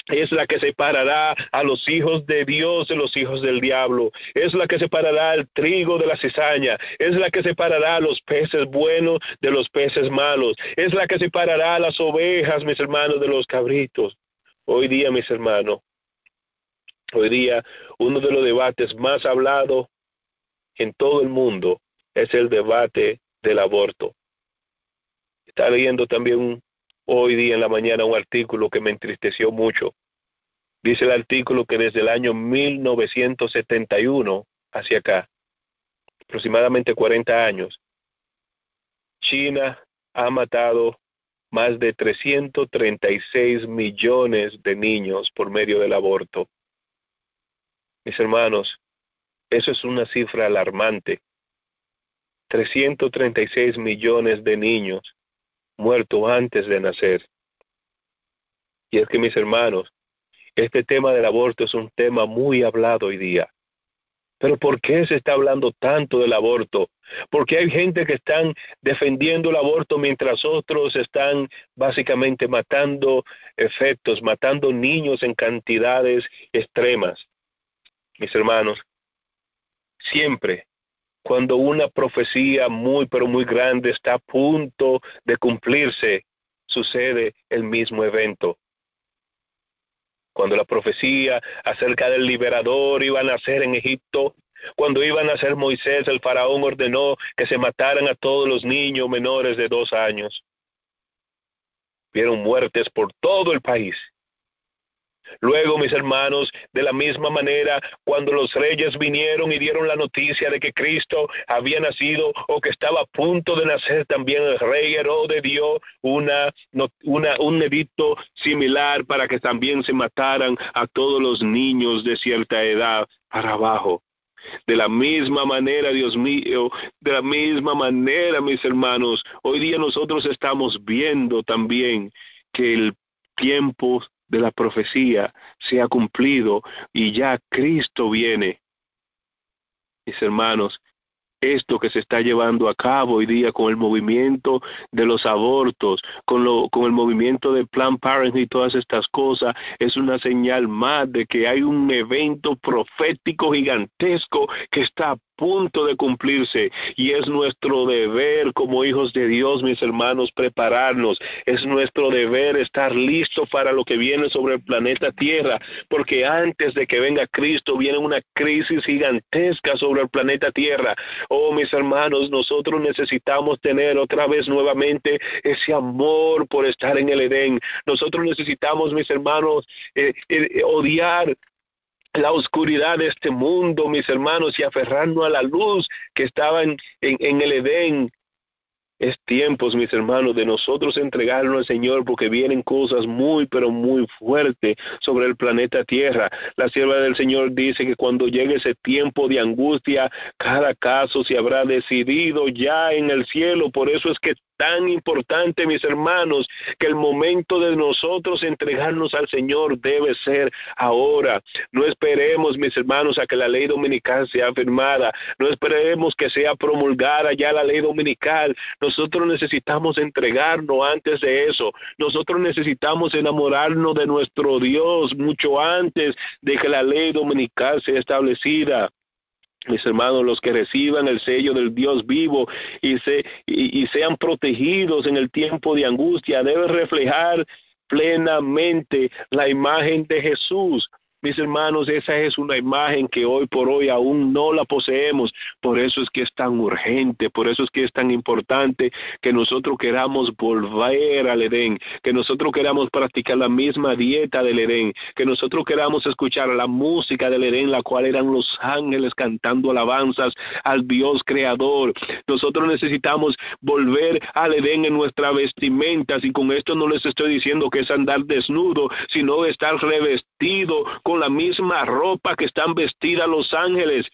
es la que separará a los hijos de Dios de los hijos del diablo. Es la que separará el trigo de la cizaña. Es la que separará a los peces buenos de los peces malos. Es la que separará a las ovejas, mis hermanos, de los cabritos. Hoy día, mis hermanos, uno de los debates más hablados en todo el mundo es el debate del aborto. Estaba leyendo también hoy día en la mañana un artículo que me entristeció mucho. Dice el artículo que desde el año 1971 hacia acá, aproximadamente 40 años, China ha matado más de 336 millones de niños por medio del aborto. Mis hermanos, eso es una cifra alarmante. 336 millones de niños muertos antes de nacer. Y es que, mis hermanos, Este tema del aborto es un tema muy hablado hoy día. Pero ¿por qué se está hablando tanto del aborto? Porque hay gente que están defendiendo el aborto mientras otros están básicamente matando fetos, matando niños en cantidades extremas. Mis hermanos, siempre cuando una profecía muy pero muy grande está a punto de cumplirse, sucede el mismo evento. Cuando la profecía acerca del liberador iba a nacer en Egipto, cuando iba a nacer Moisés, el faraón ordenó que se mataran a todos los niños menores de 2 años. Vieron muertes por todo el país. Luego, mis hermanos, de la misma manera, cuando los reyes vinieron y dieron la noticia de que Cristo había nacido o que estaba a punto de nacer, también el rey Herodes dio un edicto similar para que también se mataran a todos los niños de cierta edad para abajo. De la misma manera, Dios mío, de la misma manera, mis hermanos, hoy día nosotros estamos viendo también que el tiempo de la profecía se ha cumplido y ya Cristo viene. Mis hermanos, esto que se está llevando a cabo hoy día con el movimiento de los abortos, con el movimiento de Planned Parenthood y todas estas cosas, es una señal más de que hay un evento profético gigantesco que está a punto de cumplirse, y es nuestro deber como hijos de Dios, mis hermanos, prepararnos. Es nuestro deber estar listos para lo que viene sobre el planeta Tierra, porque antes de que venga Cristo viene una crisis gigantesca sobre el planeta Tierra. Oh, mis hermanos, nosotros necesitamos tener otra vez nuevamente ese amor por estar en el Edén. Nosotros necesitamos, mis hermanos, odiar la oscuridad de este mundo, mis hermanos, y aferrarnos a la luz que estaba en el Edén. Es tiempo, mis hermanos, de nosotros entregarnos al Señor, porque vienen cosas muy, pero muy fuertes sobre el planeta Tierra. La sierva del Señor dice que cuando llegue ese tiempo de angustia, cada caso se habrá decidido ya en el cielo. Por eso es que tan importante, mis hermanos, que el momento de nosotros entregarnos al Señor debe ser ahora. No esperemos, mis hermanos, a que la ley dominical sea firmada. No esperemos que sea promulgada ya la ley dominical. Nosotros necesitamos entregarnos antes de eso. Nosotros necesitamos enamorarnos de nuestro Dios mucho antes de que la ley dominical sea establecida. Mis hermanos, los que reciban el sello del Dios vivo y sean protegidos en el tiempo de angustia, deben reflejar plenamente la imagen de Jesús. Mis hermanos, esa es una imagen que hoy por hoy aún no la poseemos. Por eso es que es tan urgente, por eso es que es tan importante que nosotros queramos volver al Edén, que nosotros queramos practicar la misma dieta del Edén, que nosotros queramos escuchar la música del Edén, la cual eran los ángeles cantando alabanzas al Dios creador. Nosotros necesitamos volver al Edén en nuestras vestimentas, y con esto no les estoy diciendo que es andar desnudo, sino estar revestido con la misma ropa que están vestidas los ángeles.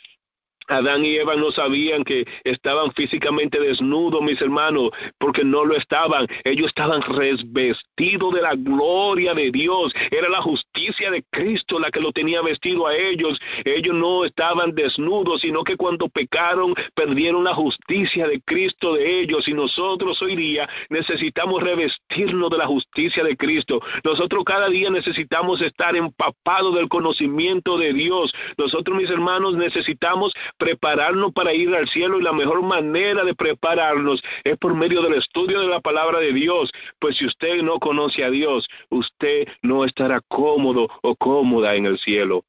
Adán y Eva no sabían que estaban físicamente desnudos, mis hermanos, porque no lo estaban. Ellos estaban revestidos de la gloria de Dios. Era la justicia de Cristo la que lo tenía vestido a ellos. Ellos no estaban desnudos, sino que cuando pecaron, perdieron la justicia de Cristo de ellos. Y nosotros hoy día necesitamos revestirnos de la justicia de Cristo. Nosotros cada día necesitamos estar empapados del conocimiento de Dios. Nosotros, mis hermanos, necesitamos prepararnos para ir al cielo, y la mejor manera de prepararnos es por medio del estudio de la palabra de Dios. Pues si usted no conoce a Dios, usted no estará cómodo o cómoda en el cielo.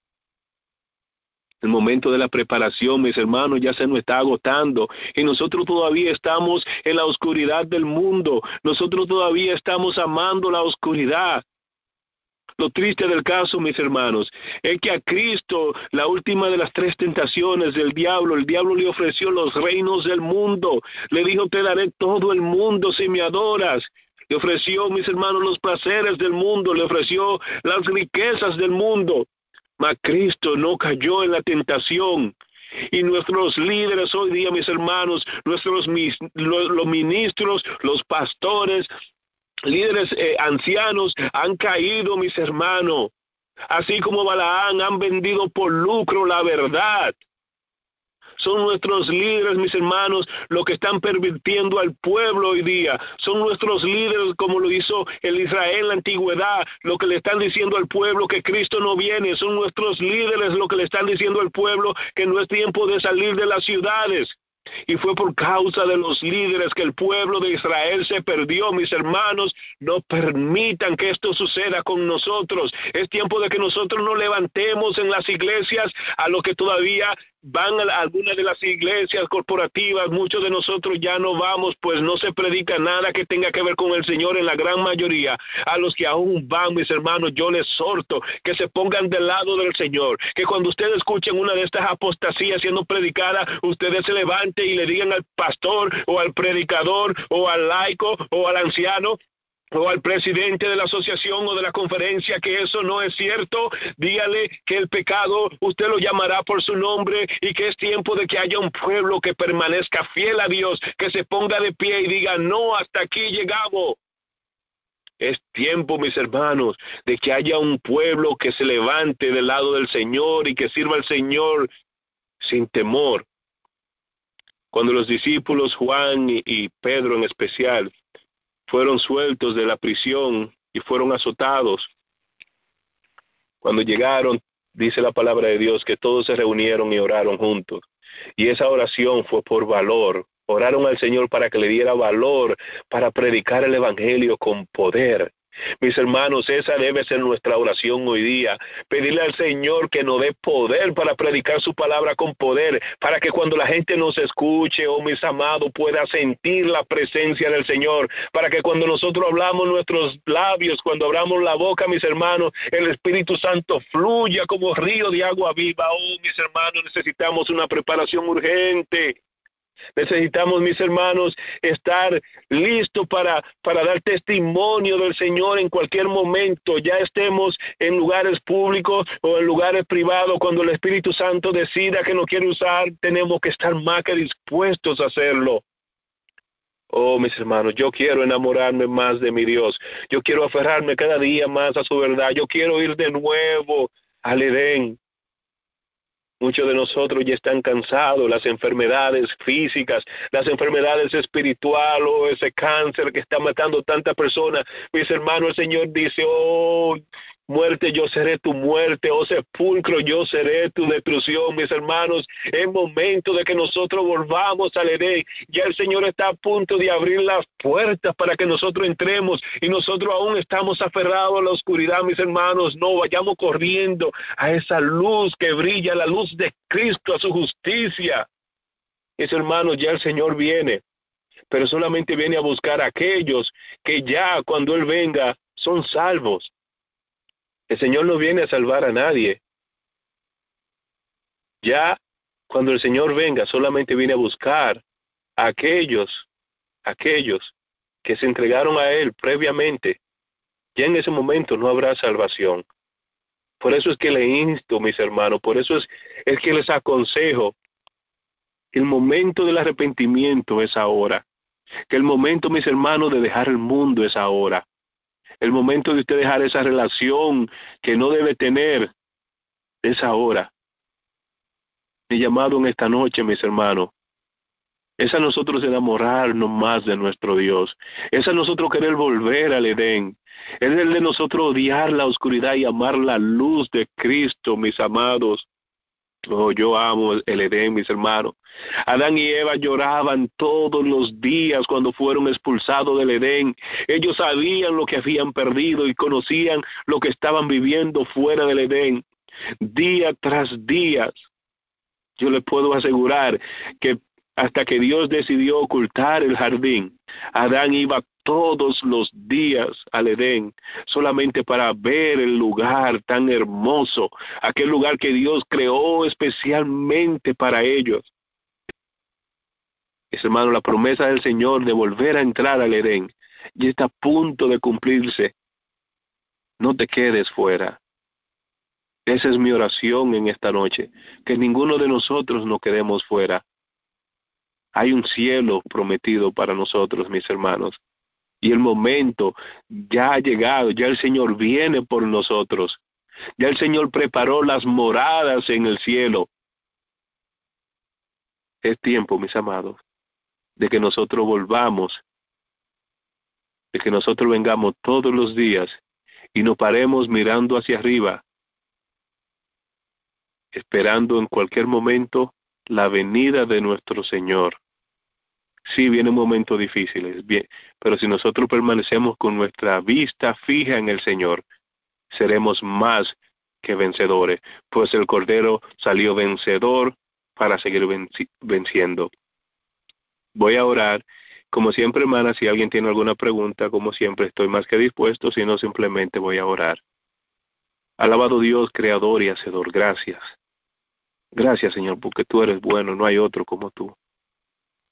El momento de la preparación, mis hermanos, ya se nos está agotando, y nosotros todavía estamos en la oscuridad del mundo. Nosotros todavía estamos amando la oscuridad. Lo triste del caso, mis hermanos, es que a Cristo, la última de las 3 tentaciones del diablo, el diablo le ofreció los reinos del mundo. Le dijo: te daré todo el mundo si me adoras. Le ofreció, mis hermanos, los placeres del mundo, le ofreció las riquezas del mundo. Mas Cristo no cayó en la tentación. Y nuestros líderes hoy día, mis hermanos, los ministros, los pastores, líderes ancianos han caído, mis hermanos. Así como Balaán han vendido por lucro la verdad. Son nuestros líderes, mis hermanos, los que están pervirtiendo al pueblo hoy día. Son nuestros líderes, como lo hizo el Israel en la antigüedad, lo que le están diciendo al pueblo que Cristo no viene. Son nuestros líderes los que le están diciendo al pueblo que no es tiempo de salir de las ciudades. Y fue por causa de los líderes que el pueblo de Israel se perdió, mis hermanos. No permitan que esto suceda con nosotros. Es tiempo de que nosotros nos levantemos en las iglesias, a los que todavía van a algunas de las iglesias corporativas. Muchos de nosotros ya no vamos, pues no se predica nada que tenga que ver con el Señor en la gran mayoría. A los que aún van, mis hermanos, yo les exhorto que se pongan del lado del Señor, que cuando ustedes escuchen una de estas apostasías siendo predicada, ustedes se levanten y le digan al pastor o al predicador o al laico o al anciano o al presidente de la asociación o de la conferencia que eso no es cierto. Dígale que el pecado usted lo llamará por su nombre y que es tiempo de que haya un pueblo que permanezca fiel a Dios, que se ponga de pie y diga: no, hasta aquí llegamos. Es tiempo, mis hermanos, de que haya un pueblo que se levante del lado del Señor y que sirva al Señor sin temor. Cuando los discípulos Juan y Pedro en especial fueron sueltos de la prisión y fueron azotados, cuando llegaron, dice la palabra de Dios, que todos se reunieron y oraron juntos. Y esa oración fue por valor. Oraron al Señor para que le diera valor para predicar el evangelio con poder. Mis hermanos, esa debe ser nuestra oración hoy día. Pedirle al Señor que nos dé poder para predicar su palabra con poder, para que cuando la gente nos escuche, oh mis amados, pueda sentir la presencia del Señor, para que cuando nosotros hablamos nuestros labios, cuando abramos la boca, mis hermanos, el Espíritu Santo fluya como río de agua viva. Oh mis hermanos, necesitamos una preparación urgente. Necesitamos, mis hermanos, estar listos para dar testimonio del Señor en cualquier momento, ya estemos en lugares públicos o en lugares privados. Cuando el Espíritu Santo decida que nos quiere usar, tenemos que estar más que dispuestos a hacerlo. Oh, mis hermanos, yo quiero enamorarme más de mi Dios. Yo quiero aferrarme cada día más a su verdad. Yo quiero ir de nuevo al Edén. Muchos de nosotros ya están cansados, las enfermedades físicas, las enfermedades espirituales, o ese cáncer que está matando a tantas personas. Mis hermanos, el Señor dice: oh, muerte, yo seré tu muerte, oh sepulcro, yo seré tu destrucción. Mis hermanos, es momento de que nosotros volvamos al Edén. Ya el Señor está a punto de abrir las puertas para que nosotros entremos, y nosotros aún estamos aferrados a la oscuridad. Mis hermanos, no vayamos corriendo a esa luz que brilla, la luz de Cristo, a su justicia. Mis hermanos, ya el Señor viene, pero solamente viene a buscar a aquellos que ya cuando Él venga son salvos. El Señor no viene a salvar a nadie. Ya cuando el Señor venga, solamente viene a buscar a aquellos que se entregaron a Él previamente. Ya en ese momento no habrá salvación. Por eso es que le insto, mis hermanos, por eso es que les aconsejo: el momento del arrepentimiento es ahora. Que el momento, mis hermanos, de dejar el mundo es ahora. El momento de usted dejar esa relación que no debe tener es ahora. Mi llamado en esta noche, mis hermanos, es a nosotros enamorarnos más de nuestro Dios. Es a nosotros querer volver al Edén. Es el de nosotros odiar la oscuridad y amar la luz de Cristo, mis amados. Oh, yo amo el Edén, mis hermanos. Adán y Eva lloraban todos los días cuando fueron expulsados del Edén. Ellos sabían lo que habían perdido y conocían lo que estaban viviendo fuera del Edén. Día tras día, yo les puedo asegurar que hasta que Dios decidió ocultar el jardín, Adán iba todos los días al Edén, solamente para ver el lugar tan hermoso, aquel lugar que Dios creó especialmente para ellos. Mis hermanos, la promesa del Señor de volver a entrar al Edén ya está a punto de cumplirse. No te quedes fuera. Esa es mi oración en esta noche, que ninguno de nosotros nos quedemos fuera. Hay un cielo prometido para nosotros, mis hermanos. Y el momento ya ha llegado, ya el Señor viene por nosotros. Ya el Señor preparó las moradas en el cielo. Es tiempo, mis amados, de que nosotros volvamos, de que nosotros vengamos todos los días y nos paremos mirando hacia arriba, esperando en cualquier momento la venida de nuestro Señor. Sí, vienen momentos difíciles, bien, pero si nosotros permanecemos con nuestra vista fija en el Señor, seremos más que vencedores, pues el Cordero salió vencedor para seguir venciendo. Voy a orar. Como siempre, hermana, si alguien tiene alguna pregunta, como siempre, estoy más que dispuesto, si no, simplemente voy a orar. Alabado Dios, Creador y Hacedor, gracias. Gracias, Señor, porque tú eres bueno, no hay otro como tú.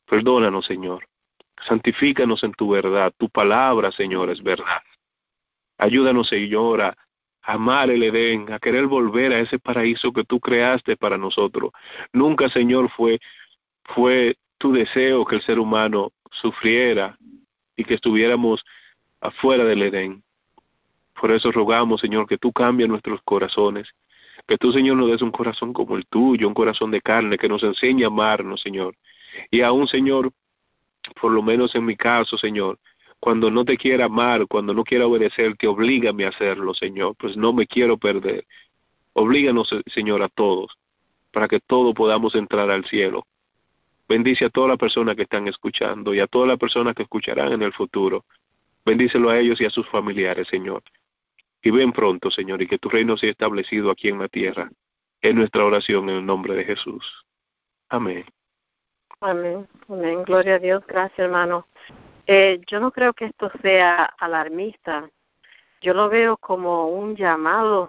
Perdónanos, Señor. Santifícanos en tu verdad. Tu palabra, Señor, es verdad. Ayúdanos, Señor, a amar el Edén, a querer volver a ese paraíso que tú creaste para nosotros. Nunca, Señor, fue tu deseo que el ser humano sufriera y que estuviéramos afuera del Edén. Por eso rogamos, Señor, que tú cambies nuestros corazones, que tú, Señor, nos des un corazón como el tuyo, un corazón de carne, que nos enseñe a amarnos, Señor. Y aún, Señor, por lo menos en mi caso, Señor, cuando no te quiera amar, cuando no quiera obedecerte, oblígame a hacerlo, Señor, pues no me quiero perder. Oblíganos, Señor, a todos, para que todos podamos entrar al cielo. Bendice a todas las personas que están escuchando y a todas las personas que escucharán en el futuro. Bendícelo a ellos y a sus familiares, Señor. Y ven pronto, Señor, y que tu reino sea establecido aquí en la tierra. Es nuestra oración en el nombre de Jesús. Amén. Amén, amén. Gloria a Dios. Gracias, hermano. Yo no creo que esto sea alarmista. Yo lo veo como un llamado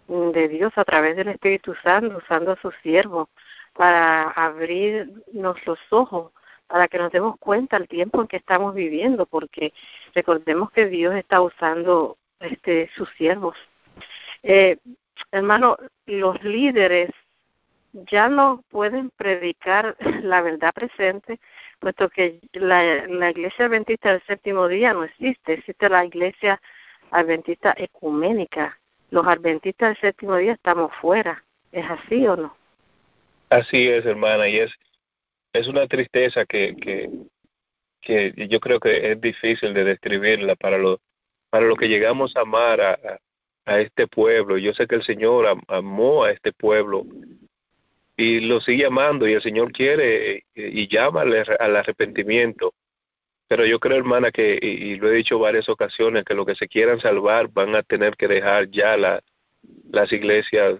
de Dios a través del Espíritu Santo, usando a sus siervos para abrirnos los ojos, para que nos demos cuenta del tiempo en que estamos viviendo, porque recordemos que Dios está usando sus siervos. Hermano, los líderes ya no pueden predicar la verdad presente, puesto que la iglesia adventista del séptimo día no existe, existe la iglesia adventista ecuménica. Los adventistas del séptimo día estamos fuera. ¿Es así o no? Así es, hermana, y es una tristeza que yo creo que es difícil de describirla para lo que llegamos a amar a este pueblo. Yo sé que el Señor amó a este pueblo y lo sigue amando, y el Señor quiere y llama al arrepentimiento. Pero yo creo, hermana, que, y lo he dicho varias ocasiones, que los que se quieran salvar van a tener que dejar ya las iglesias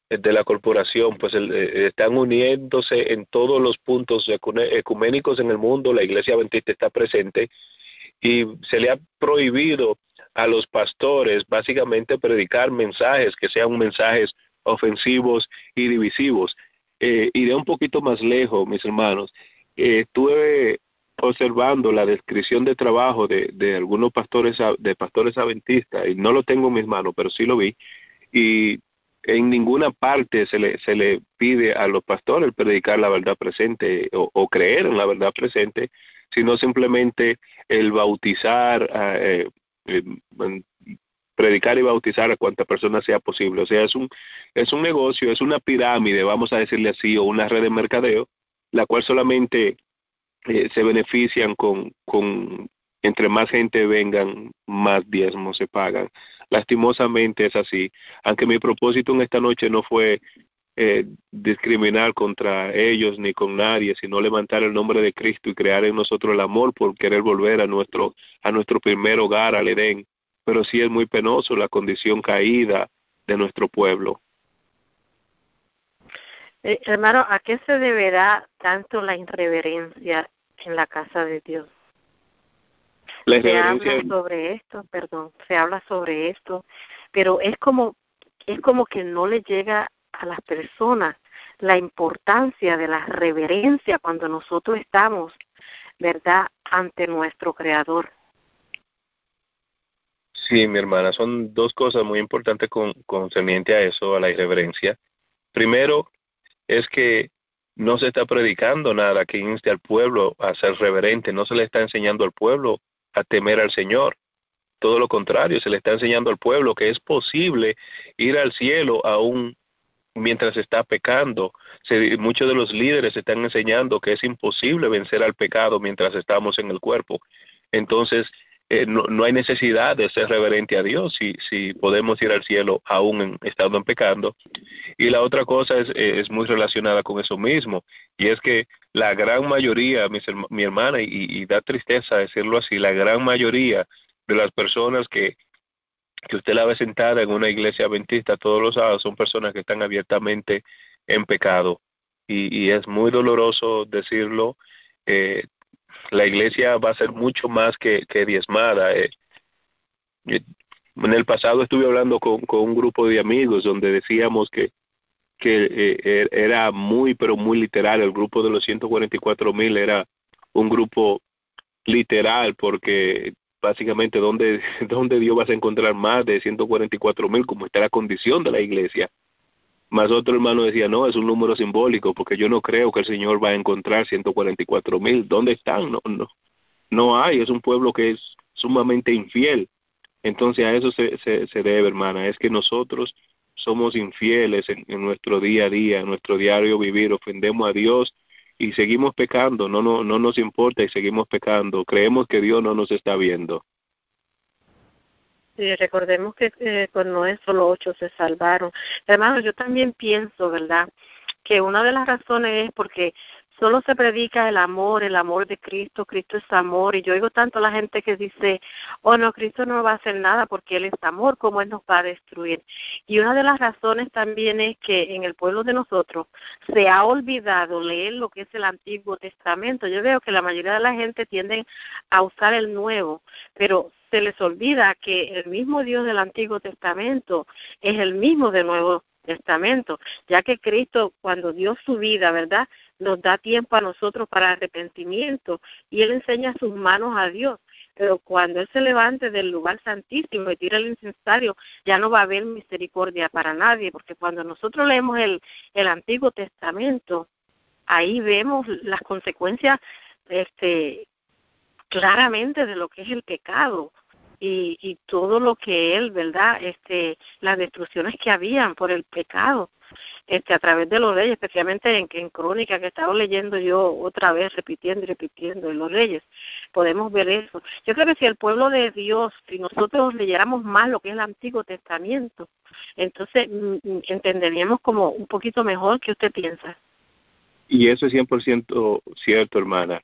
de la corporación, pues están uniéndose en todos los puntos ecuménicos en el mundo. La iglesia adventista está presente y se le ha prohibido a los pastores básicamente predicar mensajes que sean mensajes ofensivos y divisivos. Iré un poquito más lejos, mis hermanos. Estuve observando la descripción de trabajo de algunos pastores adventistas, y no lo tengo en mis manos, pero sí lo vi, y en ninguna parte se le pide a los pastores predicar la verdad presente o creer en la verdad presente, sino simplemente el bautizar, predicar y bautizar a cuanta persona sea posible. O sea, es un negocio, es una pirámide, vamos a decirle así, o una red de mercadeo, la cual solamente se benefician con entre más gente vengan, más diezmos se pagan. Lastimosamente es así. Aunque mi propósito en esta noche no fue discriminar contra ellos ni con nadie, sino levantar el nombre de Cristo y crear en nosotros el amor por querer volver a nuestro primer hogar, al Edén. Pero sí es muy penoso la condición caída de nuestro pueblo. Hermano, ¿a qué se deberá tanto la irreverencia en la casa de Dios? Se habla sobre esto, pero es como que no le llega a las personas la importancia de la reverencia cuando nosotros estamos, ¿verdad?, ante nuestro Creador. Sí, mi hermana, son dos cosas muy importantes concerniente a eso, a la irreverencia. Primero, es que no se está predicando nada que inste al pueblo a ser reverente, no se le está enseñando al pueblo a temer al Señor. todo lo contrario, se le está enseñando al pueblo que es posible ir al cielo aún mientras está pecando. Muchos de los líderes están enseñando que es imposible vencer al pecado mientras estamos en el cuerpo. Entonces, no hay necesidad de ser reverente a Dios si podemos ir al cielo aún estando en pecado. Y la otra cosa es muy relacionada con eso mismo, y es que la gran mayoría, mi hermana, y da tristeza decirlo así, la gran mayoría de las personas que usted la ve sentada en una iglesia adventista todos los sábados son personas que están abiertamente en pecado, y es muy doloroso decirlo. La iglesia va a ser mucho más que diezmada. En el pasado estuve hablando con un grupo de amigos donde decíamos que era muy, pero muy literal. El grupo de los 144,000 era un grupo literal, porque básicamente donde Dios vas a encontrar más de 144,000, como está la condición de la iglesia. Más otro hermano decía, no, es un número simbólico, porque yo no creo que el Señor va a encontrar 144,000. ¿Dónde están? No hay, es un pueblo que es sumamente infiel. Entonces a eso se debe, hermana, es que nosotros somos infieles en nuestro día a día, en nuestro diario vivir, ofendemos a Dios y seguimos pecando, no nos importa y seguimos pecando, creemos que Dios no nos está viendo. Sí, recordemos que con Noé solo 8 se salvaron. Hermano, yo también pienso, ¿verdad?, que una de las razones es porque solo se predica el amor de Cristo. Cristo es amor, y yo oigo tanto a la gente que dice, oh no, Cristo no va a hacer nada porque Él es amor, ¿cómo Él nos va a destruir? Y una de las razones también es que en el pueblo de nosotros se ha olvidado leer lo que es el Antiguo Testamento. Yo veo que la mayoría de la gente tienden a usar el Nuevo, pero se les olvida que el mismo Dios del Antiguo Testamento es el mismo del Nuevo Testamento, ya que Cristo, cuando dio su vida, ¿verdad?, nos da tiempo a nosotros para arrepentimiento, y Él enseña sus manos a Dios. Pero cuando Él se levante del lugar santísimo y tira el incensario, ya no va a haber misericordia para nadie, porque cuando nosotros leemos el Antiguo Testamento, ahí vemos las consecuencias claramente de lo que es el pecado y todo lo que Él, ¿verdad?, las destrucciones que habían por el pecado, a través de los reyes, especialmente en Crónica, que estaba leyendo yo otra vez, repitiendo en los reyes, podemos ver eso. Yo creo que si el pueblo de Dios, si nosotros leyéramos más lo que es el Antiguo Testamento, entonces entenderíamos como un poquito mejor. ¿Qué usted piensa? Y eso es 100% cierto, hermana.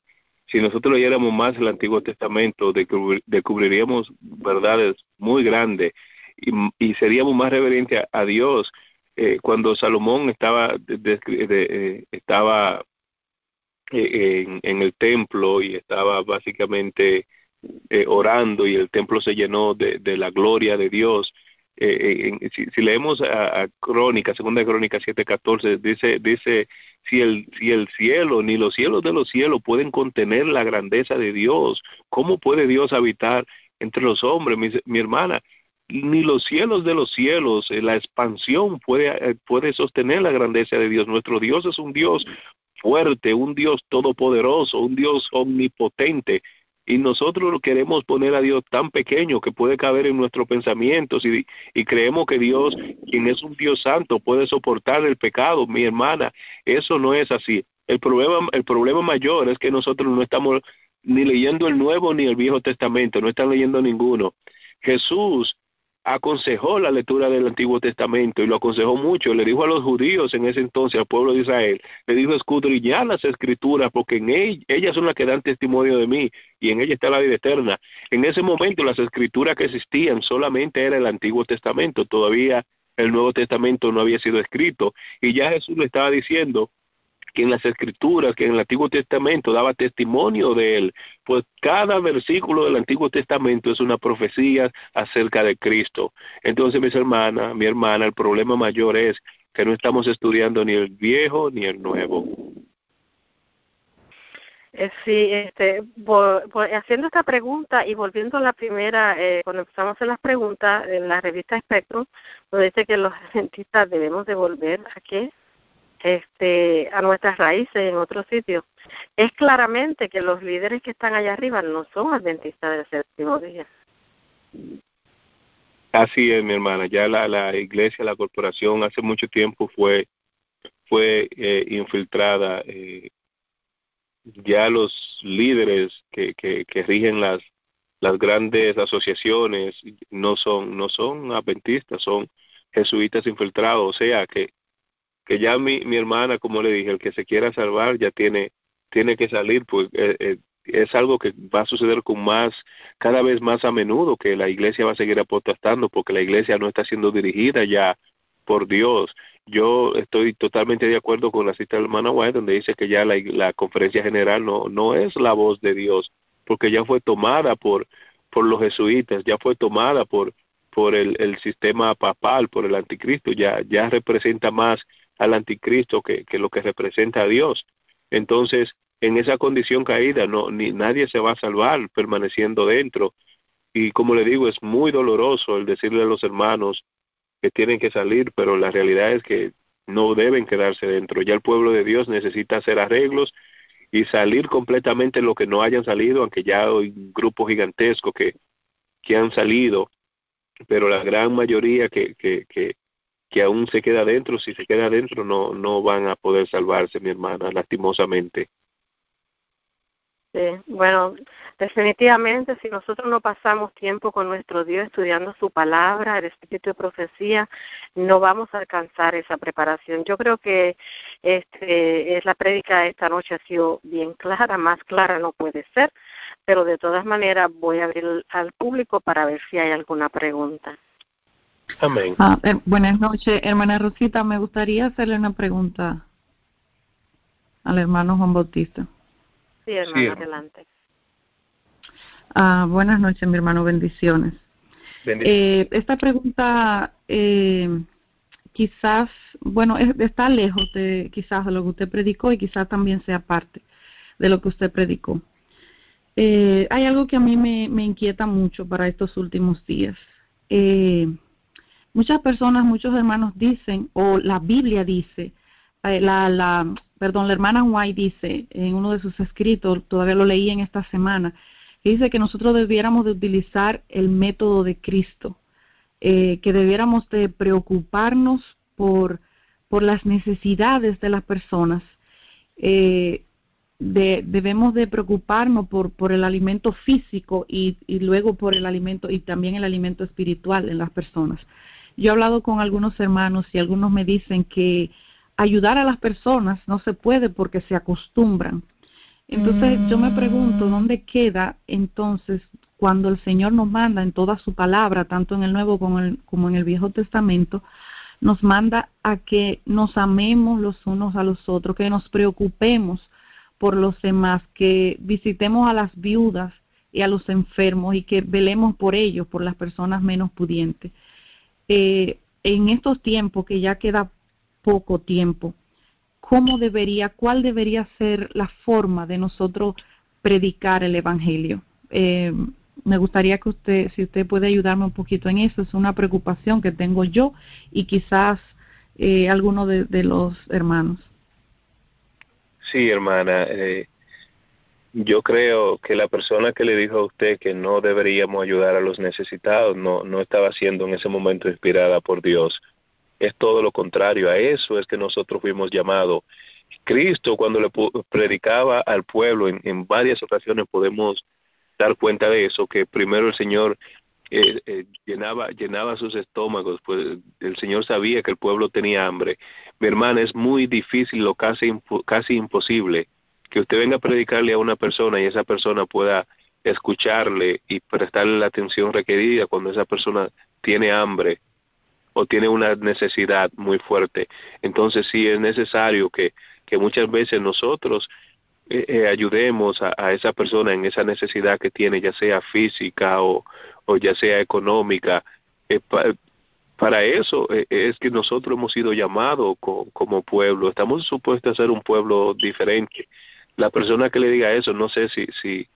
Si nosotros leyéramos más el Antiguo Testamento, descubriríamos verdades muy grandes y seríamos más reverentes a Dios. Cuando Salomón estaba en el templo y estaba básicamente orando, y el templo se llenó de la gloria de Dios. Si leemos a Crónica, segunda Crónica 7:14, dice si el cielo, ni los cielos de los cielos pueden contener la grandeza de Dios, ¿cómo puede Dios habitar entre los hombres? Mi hermana, ni los cielos de los cielos, la expansión puede sostener la grandeza de Dios. Nuestro Dios es un Dios fuerte, un Dios todopoderoso, un Dios omnipotente. Y nosotros queremos poner a Dios tan pequeño que puede caber en nuestros pensamientos, y creemos que Dios, quien es un Dios santo, puede soportar el pecado. Mi hermana, eso no es así. El problema mayor es que nosotros no estamos ni leyendo el Nuevo ni el Viejo Testamento, no están leyendo ninguno. Jesús aconsejó la lectura del Antiguo Testamento, y lo aconsejó mucho. Le dijo a los judíos en ese entonces, al pueblo de Israel, le dijo: escudriñad las Escrituras, porque en ellas son las que dan testimonio de mí, y en ella está la vida eterna. En ese momento las Escrituras que existían solamente era el Antiguo Testamento, todavía el Nuevo Testamento no había sido escrito, y ya Jesús le estaba diciendo que en las Escrituras, que en el Antiguo Testamento daba testimonio de él, pues cada versículo del Antiguo Testamento es una profecía acerca de Cristo. Entonces, mi hermana, el problema mayor es que no estamos estudiando ni el Viejo ni el Nuevo. Sí, haciendo esta pregunta y volviendo a la primera, cuando empezamos a hacer las preguntas en la revista Spectrum, nos dice que los adventistas debemos de volver a ¿qué? A nuestras raíces en otros sitios. Es claramente que los líderes que están allá arriba no son adventistas del séptimo día. Así es, mi hermana. Ya la iglesia, la corporación, hace mucho tiempo fue infiltrada. Ya los líderes que rigen las grandes asociaciones no son adventistas, son jesuitas infiltrados. O sea que ya mi hermana, como le dije, el que se quiera salvar ya tiene que salir, pues es algo que va a suceder cada vez más a menudo, que la iglesia va a seguir apostatando porque la iglesia no está siendo dirigida ya por Dios. Yo estoy totalmente de acuerdo con la cita del hermano White, donde dice que ya la conferencia general no es la voz de Dios, porque ya fue tomada por los jesuitas, ya fue tomada por el sistema papal, por el anticristo, ya representa más al anticristo que lo que representa a Dios. Entonces, en esa condición caída, nadie se va a salvar permaneciendo dentro. Y como le digo, es muy doloroso el decirle a los hermanos que tienen que salir, pero la realidad es que no deben quedarse dentro. Ya el pueblo de Dios necesita hacer arreglos y salir completamente lo que no hayan salido, aunque ya hay grupos gigantescos que han salido, pero la gran mayoría que aún se queda dentro, si se queda dentro no van a poder salvarse, mi hermana, lastimosamente. Sí, bueno, definitivamente si nosotros no pasamos tiempo con nuestro Dios estudiando su palabra, el espíritu de profecía, no vamos a alcanzar esa preparación. Yo creo que la prédica de esta noche ha sido bien clara, más clara no puede ser, pero de todas maneras voy a abrir al público para ver si hay alguna pregunta. Amén. Buenas noches, hermana Rosita, me gustaría hacerle una pregunta al hermano Juan Bautista. Sí, hermano, sí, adelante. Buenas noches, mi hermano, bendiciones. Esta pregunta quizás, bueno, está lejos de quizás de lo que usted predicó y quizás también sea parte de lo que usted predicó. Hay algo que a mí me inquieta mucho para estos últimos días. Muchas personas, muchos hermanos dicen, o la Biblia dice, la hermana White dice en uno de sus escritos, todavía lo leí en esta semana, que dice que nosotros debiéramos de utilizar el método de Cristo, que debiéramos de preocuparnos por las necesidades de las personas, debemos de preocuparnos por el alimento físico y luego por el alimento y también el alimento espiritual en las personas. Yo he hablado con algunos hermanos y algunos me dicen que ayudar a las personas no se puede porque se acostumbran. Entonces yo me pregunto, ¿dónde queda entonces cuando el Señor nos manda en toda su palabra, tanto en el Nuevo como en el Viejo Testamento, nos manda a que nos amemos los unos a los otros, que nos preocupemos por los demás, que visitemos a las viudas y a los enfermos y que velemos por ellos, por las personas menos pudientes? En estos tiempos que ya queda poco tiempo, ¿cuál debería ser la forma de nosotros predicar el Evangelio? Me gustaría que si usted puede ayudarme un poquito en eso, es una preocupación que tengo yo y quizás alguno de los hermanos. Sí, hermana, yo creo que la persona que le dijo a usted que no deberíamos ayudar a los necesitados no estaba siendo en ese momento inspirada por Dios. Es todo lo contrario, a eso es que nosotros fuimos llamados. Cristo, cuando le predicaba al pueblo, en varias ocasiones podemos dar cuenta de eso, que primero el Señor llenaba sus estómagos, pues el Señor sabía que el pueblo tenía hambre. Mi hermana, es muy difícil o casi imposible que usted venga a predicarle a una persona y esa persona pueda escucharle y prestarle la atención requerida cuando esa persona tiene hambre o tiene una necesidad muy fuerte. Entonces sí es necesario que muchas veces nosotros ayudemos a esa persona en esa necesidad que tiene, ya sea física o ya sea económica. Para eso es que nosotros hemos sido llamados como pueblo. Estamos supuestos a ser un pueblo diferente. La persona que le diga eso, no sé si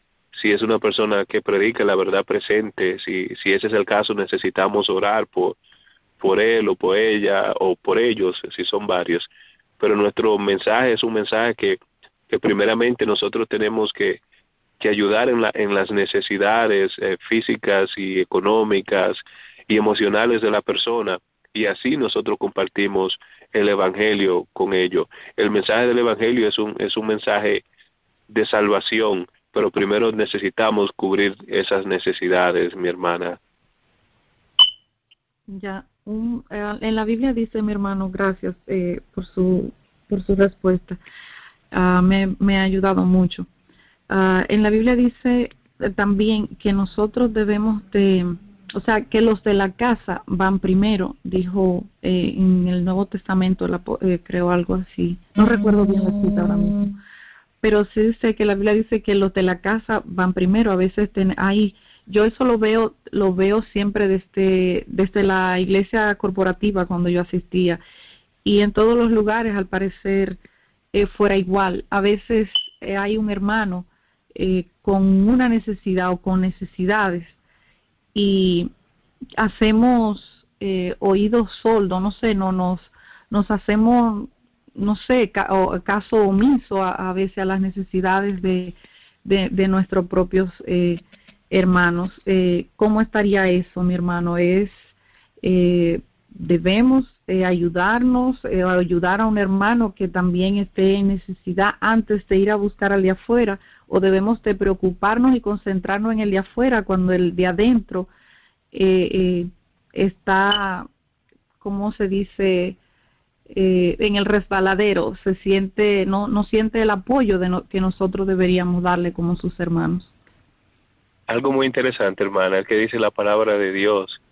es una persona que predica la verdad presente. Si ese es el caso, necesitamos orar por él o por ella o por ellos, si son varios. Pero nuestro mensaje es un mensaje que primeramente nosotros tenemos que ayudar en las necesidades físicas y económicas y emocionales de la persona, y así nosotros compartimos el Evangelio con ellos. El mensaje del Evangelio es un mensaje de salvación, pero primero necesitamos cubrir esas necesidades, mi hermana. Ya, en la Biblia dice, mi hermano, gracias por su respuesta. Me ha ayudado mucho. En la Biblia dice también que nosotros debemos o sea, que los de la casa van primero, dijo en el Nuevo Testamento, creo algo así. No recuerdo bien la cita ahora mismo. Pero sí dice que la Biblia dice que los de la casa van primero. A veces yo eso lo veo siempre desde la iglesia corporativa cuando yo asistía, y en todos los lugares al parecer fuera igual. A veces hay un hermano con una necesidad o con necesidades, y hacemos oídos sordos, no sé, nos hacemos, no sé, caso omiso a veces a las necesidades de nuestros propios hermanos. ¿Cómo estaría eso, mi hermano? Debemos ayudarnos, ayudar a un hermano que también esté en necesidad antes de ir a buscar al de afuera, o debemos de preocuparnos y concentrarnos en el de afuera cuando el de adentro está, ¿cómo se dice?, en el resbaladero, no siente el apoyo que nosotros deberíamos darle como sus hermanos. Algo muy interesante, hermana, que dice la palabra de Dios.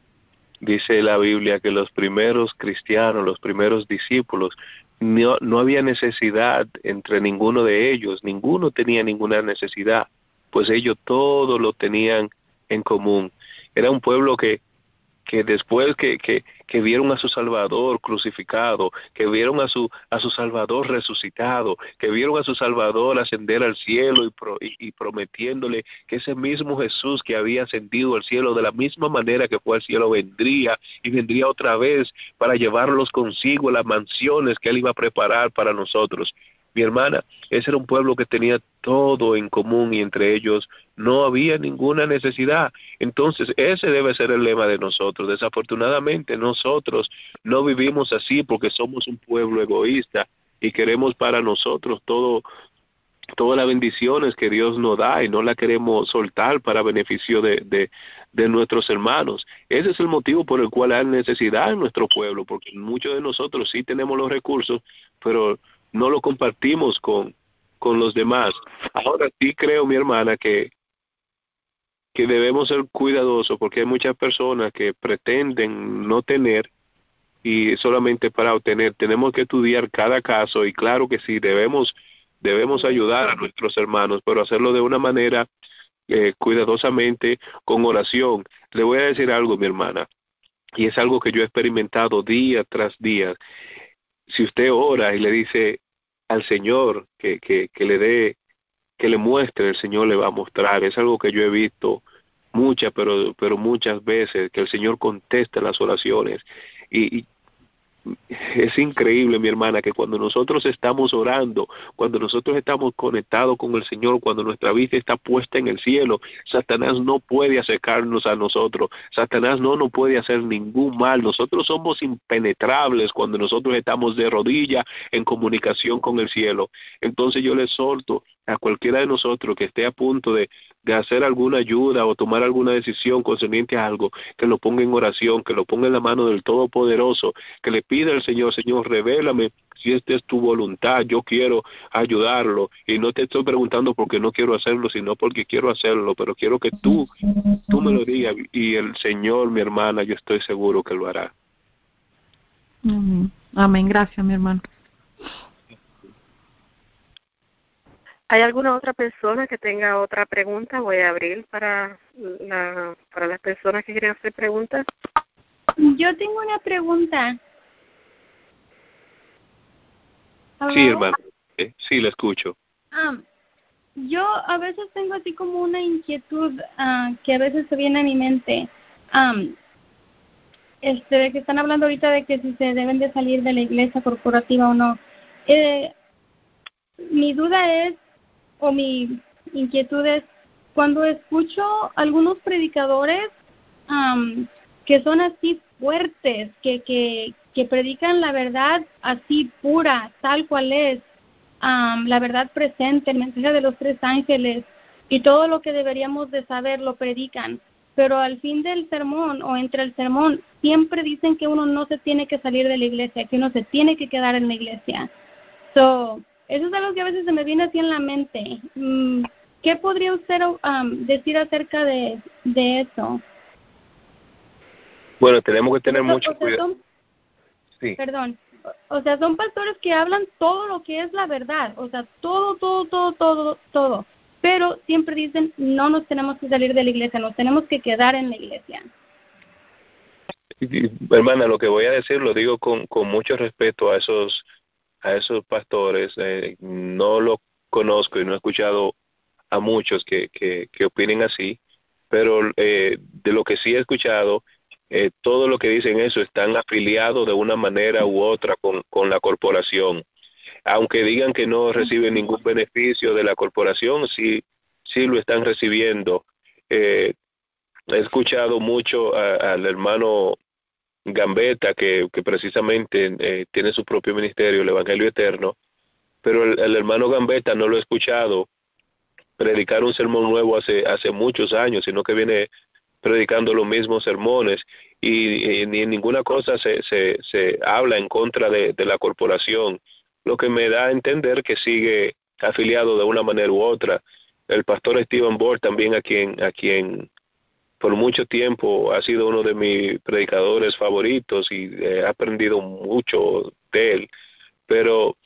Dice la Biblia que los primeros cristianos, los primeros discípulos, no había necesidad entre ninguno de ellos, ninguno tenía ninguna necesidad, pues ellos todo lo tenían en común. Era un pueblo que después que vieron a su Salvador crucificado, que vieron a su Salvador resucitado, que vieron a su Salvador ascender al cielo y prometiéndole que ese mismo Jesús que había ascendido al cielo de la misma manera que fue al cielo vendría otra vez para llevarlos consigo a las mansiones que Él iba a preparar para nosotros. Mi hermana, ese era un pueblo que tenía todo en común y entre ellos no había ninguna necesidad. Entonces, ese debe ser el lema de nosotros. Desafortunadamente, nosotros no vivimos así porque somos un pueblo egoísta y queremos para nosotros todas las bendiciones que Dios nos da y no la queremos soltar para beneficio de nuestros hermanos. Ese es el motivo por el cual hay necesidad en nuestro pueblo, porque muchos de nosotros sí tenemos los recursos, pero no lo compartimos con los demás. Ahora sí creo, mi hermana, que debemos ser cuidadosos, porque hay muchas personas que pretenden no tener y solamente para obtener. Tenemos que estudiar cada caso y claro que sí, debemos ayudar a nuestros hermanos, pero hacerlo de una manera cuidadosamente, con oración. Le voy a decir algo, mi hermana, y es algo que yo he experimentado día tras día. Si usted ora y le dice al Señor que le muestre, el Señor le va a mostrar. Es algo que yo he visto pero muchas veces, que el Señor contesta las oraciones. Y es increíble, mi hermana, que cuando nosotros estamos orando, cuando nosotros estamos conectados con el Señor, cuando nuestra vista está puesta en el cielo, Satanás no puede acercarnos a nosotros, Satanás no nos puede hacer ningún mal. Nosotros somos impenetrables cuando nosotros estamos de rodillas en comunicación con el cielo. Entonces yo le exhorto a cualquiera de nosotros que esté a punto de hacer alguna ayuda o tomar alguna decisión concerniente a algo, que lo ponga en oración, que lo ponga en la mano del Todopoderoso, que le pida al Señor, Señor, revélame si esta es tu voluntad, yo quiero ayudarlo, y no te estoy preguntando porque no quiero hacerlo, sino porque quiero hacerlo, pero quiero que tú me lo digas, y el Señor, mi hermana, yo estoy seguro que lo hará. Amén, gracias, mi hermano. ¿Hay alguna otra persona que tenga otra pregunta? Voy a abrir para las personas que quieren hacer preguntas. Yo tengo una pregunta. Sí, hermano. Sí, la escucho. Yo a veces tengo así como una inquietud que a veces se viene a mi mente. De que están hablando ahorita de que si se deben de salir de la iglesia corporativa o no. Mi duda es, o mi inquietud es, cuando escucho algunos predicadores que son así fuertes, que predican la verdad así pura, tal cual es, la verdad presente, el mensaje de los 3 ángeles y todo lo que deberíamos de saber lo predican, pero al fin del sermón o entre el sermón siempre dicen que uno no se tiene que salir de la iglesia, que uno se tiene que quedar en la iglesia. Eso es algo que a veces se me viene así en la mente. ¿Qué podría usted decir acerca de eso? Bueno, tenemos que tener mucho cuidado. Sí. Perdón. O sea, son pastores que hablan todo lo que es la verdad, o sea, todo. Pero siempre dicen, no nos tenemos que salir de la iglesia, nos tenemos que quedar en la iglesia. Hermana, lo que voy a decir lo digo con mucho respeto a esos pastores. No lo conozco y no he escuchado a muchos que opinen así, pero de lo que sí he escuchado, todo lo que dicen eso están afiliados de una manera u otra con la corporación. Aunque digan que no reciben ningún beneficio de la corporación, sí lo están recibiendo. He escuchado mucho al hermano Gambetta, que precisamente tiene su propio ministerio, el Evangelio Eterno, pero el hermano Gambetta no lo he escuchado predicar un sermón nuevo hace muchos años, sino que viene predicando los mismos sermones y ni en ninguna cosa se habla en contra de la corporación, lo que me da a entender que sigue afiliado de una manera u otra. El pastor Stephen Bohr también, a quien por mucho tiempo ha sido uno de mis predicadores favoritos y he aprendido mucho de él, pero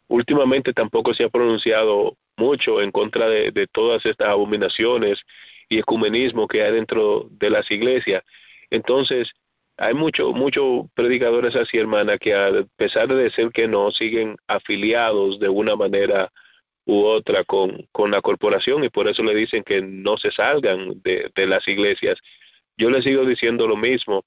últimamente tampoco se ha pronunciado mucho en contra de todas estas abominaciones y ecumenismo que hay dentro de las iglesias. Entonces, hay muchos predicadores así, hermana, que a pesar de decir que no, siguen afiliados de una manera u otra con la corporación, y por eso le dicen que no se salgan de las iglesias. Yo le sigo diciendo lo mismo.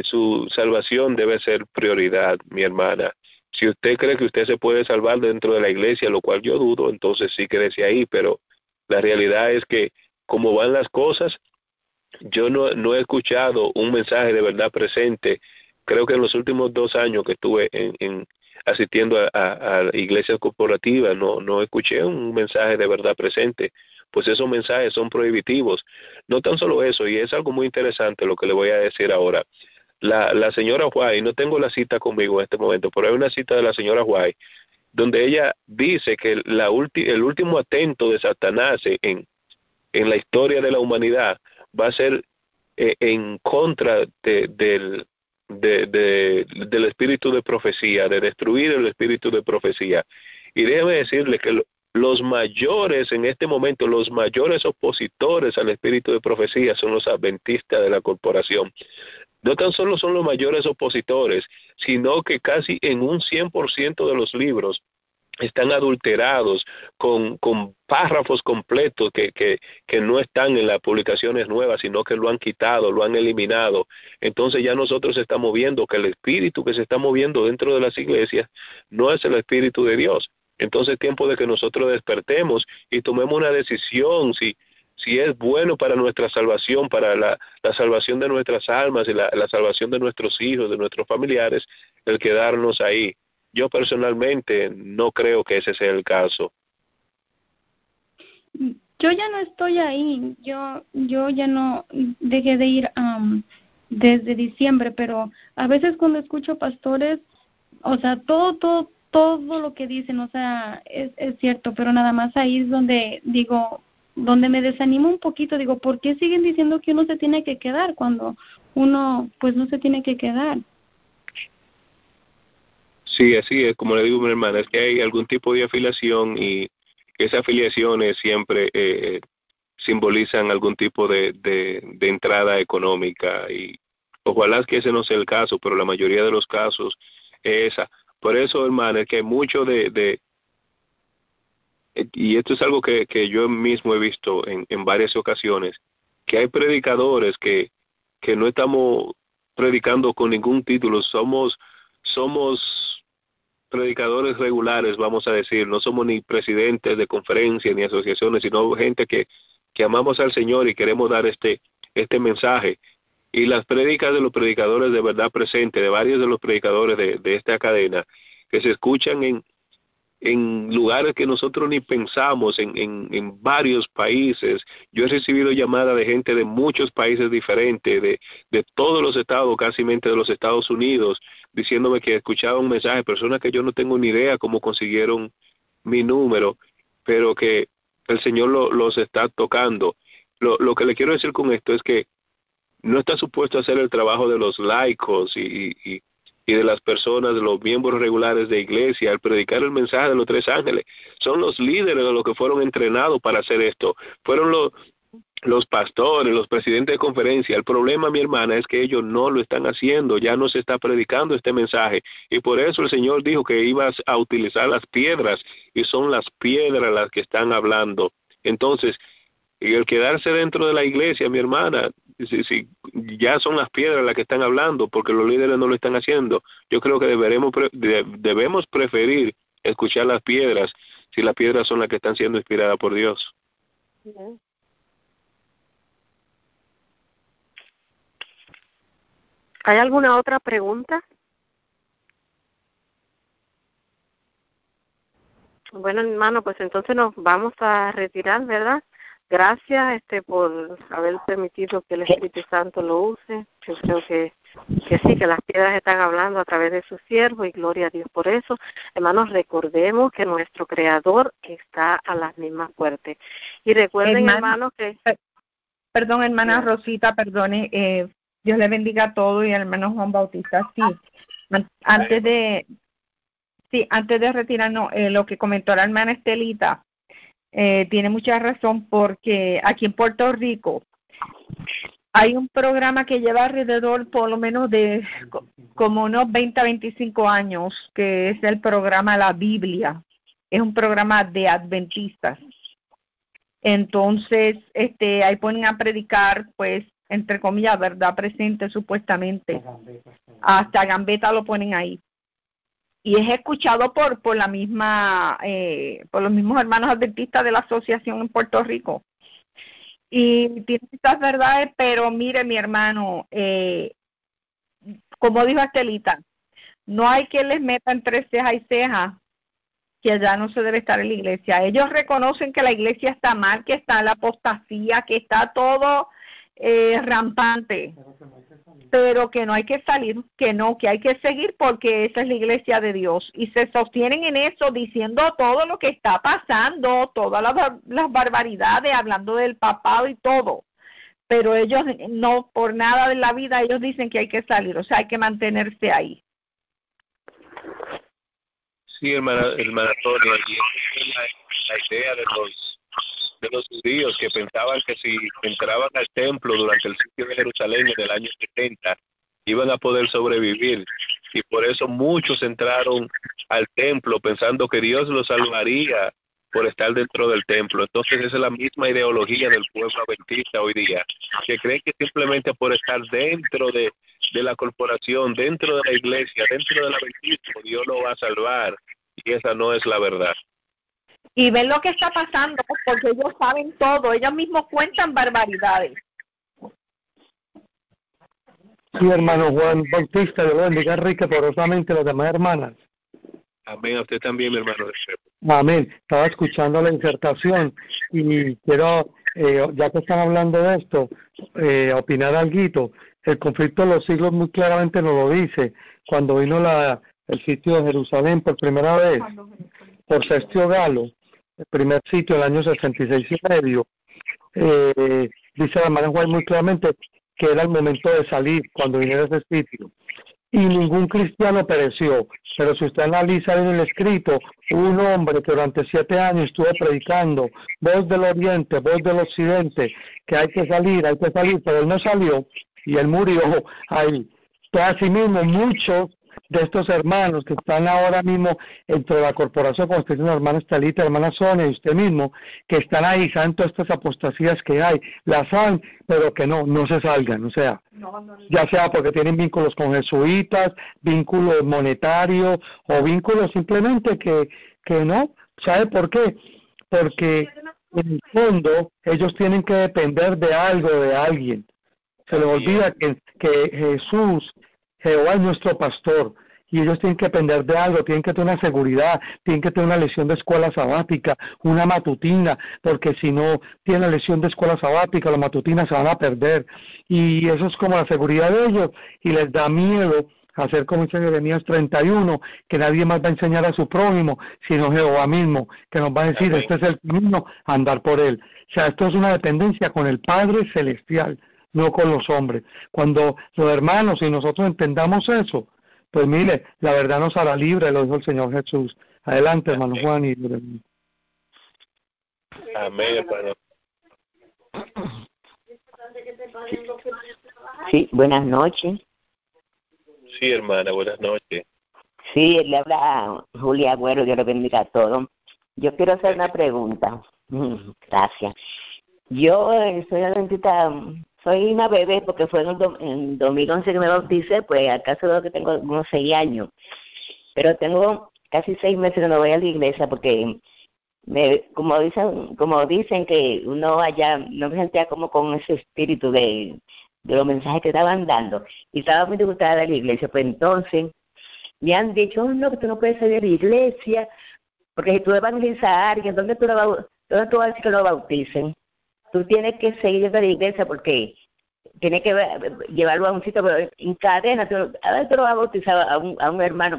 Su salvación debe ser prioridad, mi hermana. Si usted cree que usted se puede salvar dentro de la iglesia, lo cual yo dudo, entonces sí quédese ahí, pero la realidad es que como van las cosas, yo no he escuchado un mensaje de verdad presente. Creo que en los últimos 2 años que estuve asistiendo a iglesias corporativas, no escuché un mensaje de verdad presente, pues esos mensajes son prohibitivos. No tan solo eso, y es algo muy interesante lo que le voy a decir ahora. La señora White, no tengo la cita conmigo en este momento, pero hay una cita de la señora White, donde ella dice que el último atento de Satanás en la historia de la humanidad va a ser en contra del espíritu de profecía, de destruir el espíritu de profecía. Y déjeme decirle que los mayores en este momento, los mayores opositores al espíritu de profecía son los adventistas de la corporación. No tan solo son los mayores opositores, sino que casi en un 100% de los libros están adulterados con párrafos completos que no están en las publicaciones nuevas, sino que lo han quitado, lo han eliminado. Entonces ya nosotros estamos viendo que el espíritu que se está moviendo dentro de las iglesias no es el espíritu de Dios. Entonces es tiempo de que nosotros despertemos y tomemos una decisión si es bueno para nuestra salvación, para la salvación de nuestras almas y la salvación de nuestros hijos, de nuestros familiares, el quedarnos ahí. Yo personalmente no creo que ese sea el caso. Yo ya no estoy ahí, yo ya no dejé de ir desde diciembre, pero a veces cuando escucho pastores, o sea, todo lo que dicen, o sea, es cierto, pero nada más ahí es donde digo, donde me desanimo un poquito, digo, ¿por qué siguen diciendo que uno se tiene que quedar cuando uno pues no se tiene que quedar? Sí, así es, como le digo mi hermana, es que hay algún tipo de afiliación y esas afiliaciones siempre simbolizan algún tipo de entrada económica y ojalá que ese no sea el caso, pero la mayoría de los casos es esa. Por eso, hermana, es que hay mucho y esto es algo que yo mismo he visto en varias ocasiones, que hay predicadores que no estamos predicando con ningún título, somos predicadores regulares, vamos a decir, no somos ni presidentes de conferencias ni asociaciones, sino gente que que amamos al Señor y queremos dar este mensaje. Y las prédicas de los predicadores de verdad presente, de varios de los predicadores de esta cadena, que se escuchan en lugares que nosotros ni pensamos, en varios países. Yo he recibido llamadas de gente de muchos países diferentes, de todos los estados, casi de los Estados Unidos, diciéndome que escuchaba un mensaje, personas que yo no tengo ni idea cómo consiguieron mi número, pero que el Señor los está tocando. Lo que le quiero decir con esto es que no está supuesto a hacer el trabajo de los laicos y de las personas, de los miembros regulares de iglesia, al predicar el mensaje de los 3 ángeles. Son los líderes de los que fueron entrenados para hacer esto. Fueron los pastores, los presidentes de conferencia. El problema, mi hermana, es que ellos no lo están haciendo. Ya no se está predicando este mensaje. Y por eso el Señor dijo que ibas a utilizar las piedras, y son las piedras las que están hablando. Entonces, y el quedarse dentro de la iglesia, mi hermana, si ya son las piedras las que están hablando, porque los líderes no lo están haciendo. Yo creo que debemos preferir escuchar las piedras, si las piedras son las que están siendo inspiradas por Dios. ¿Hay alguna otra pregunta? Bueno, hermano, pues entonces nos vamos a retirar, ¿verdad? Gracias por haber permitido que el Espíritu Santo lo use. Yo creo que sí, que las piedras están hablando a través de su siervo, y gloria a Dios por eso. Hermanos, recordemos que nuestro Creador está a las mismas puertas. Y recuerden, hermanos, que... Perdón, hermana Rosita, perdone, Dios le bendiga a todos, y al hermano Juan Bautista, sí. Antes de retirarnos, lo que comentó la hermana Estelita, tiene mucha razón, porque aquí en Puerto Rico hay un programa que lleva alrededor por lo menos de como unos 20 a 25 años, que es el programa La Biblia. Es un programa de adventistas. Entonces, ahí ponen a predicar, pues, entre comillas, verdad presente supuestamente. Hasta Gambetta lo ponen ahí. Y es escuchado por la misma, por los mismos hermanos adventistas de la asociación en Puerto Rico. Y tiene estas verdades, pero mire, mi hermano, como dijo Estelita, no hay que les meta entre ceja y ceja que ya no se debe estar en la iglesia. Ellos reconocen que la iglesia está mal, que está la apostasía, que está todo rampante, pero que no hay que salir, que hay que seguir, porque esa es la iglesia de Dios, y se sostienen en eso, diciendo todo lo que está pasando, todas las barbaridades, hablando del papado y todo, pero ellos no, por nada de la vida, ellos dicen que hay que salir, o sea, hay que mantenerse ahí. Sí, hermana Tonia, y la idea de los judíos, que pensaban que si entraban al templo durante el sitio de Jerusalén en el año 70, iban a poder sobrevivir, y por eso muchos entraron al templo pensando que Dios los salvaría por estar dentro del templo. Entonces esa es la misma ideología del pueblo adventista hoy día, que cree que simplemente por estar dentro de la corporación, dentro de la iglesia, dentro del adventismo, Dios lo va a salvar, y esa no es la verdad. Y ven lo que está pasando, porque ellos saben todo, ellos mismos cuentan barbaridades. Sí, hermano Juan Bautista, Dios bendiga rica poderosamente a las demás hermanas. Amén, a usted también, mi hermano. Amén. Estaba escuchando la insertación y quiero, ya que están hablando de esto, opinar algo. El conflicto de los siglos muy claramente nos lo dice. Cuando vino el sitio de Jerusalén por primera vez, por Cestio Galo, el primer sitio del año 66 y medio, dice la hermana Juan muy claramente que era el momento de salir cuando viniera ese sitio. Y ningún cristiano pereció. Pero si usted analiza en el escrito, un hombre que durante 7 años estuvo predicando, voz del oriente, voz del occidente, que hay que salir, pero él no salió y él murió ahí. Entonces, asimismo, muchos de estos hermanos que están ahora mismo entre la corporación, como usted dice, la hermana Estelita, la hermana Sonia y usted mismo, que están ahí, saben todas estas apostasías que hay, las saben, pero que no se salgan, o sea, ya sea porque tienen vínculos con jesuitas, vínculos monetarios o vínculos simplemente que no. ¿Sabe por qué? Porque en el fondo ellos tienen que depender de algo, de alguien. Se les olvida que Jesús, Jehová es nuestro pastor, y ellos tienen que depender de algo, tienen que tener una seguridad, tienen que tener una lección de escuela sabática, una matutina, porque si no tienen la lección de escuela sabática, las matutinas se van a perder, y eso es como la seguridad de ellos, y les da miedo hacer como dice Jeremías 31, que nadie más va a enseñar a su prójimo, sino Jehová mismo, que nos va a decir, este es el camino, andar por él. O sea, esto es una dependencia con el Padre Celestial, no con los hombres. Cuando los hermanos y nosotros entendamos eso, pues mire, la verdad nos hará libre, lo dijo el Señor Jesús. Adelante, hermano Juan. Amén, hermano. Sí, buenas noches. Sí, hermana, buenas noches. Sí, le habla Julia Agüero, Dios le bendiga a todos. Yo quiero hacer una pregunta. Gracias. Yo soy adventista, soy una bebé porque fue en 2011 que me bauticé, pues acaso veo que tengo unos 6 años. Pero tengo casi 6 meses que no voy a la iglesia porque como dicen que uno allá no me sentía como con ese espíritu de los mensajes que estaban dando, y estaba muy disgustada de la iglesia. Pues entonces me han dicho, no, que tú no puedes salir de la iglesia, porque si tú evangelizas a alguien, ¿dónde tú vas a decir que lo bauticen? Tú tienes que seguir yendo a la iglesia porque tienes que llevarlo a un sitio, pero en cadena, a ver, tú lo vas a bautizar a un hermano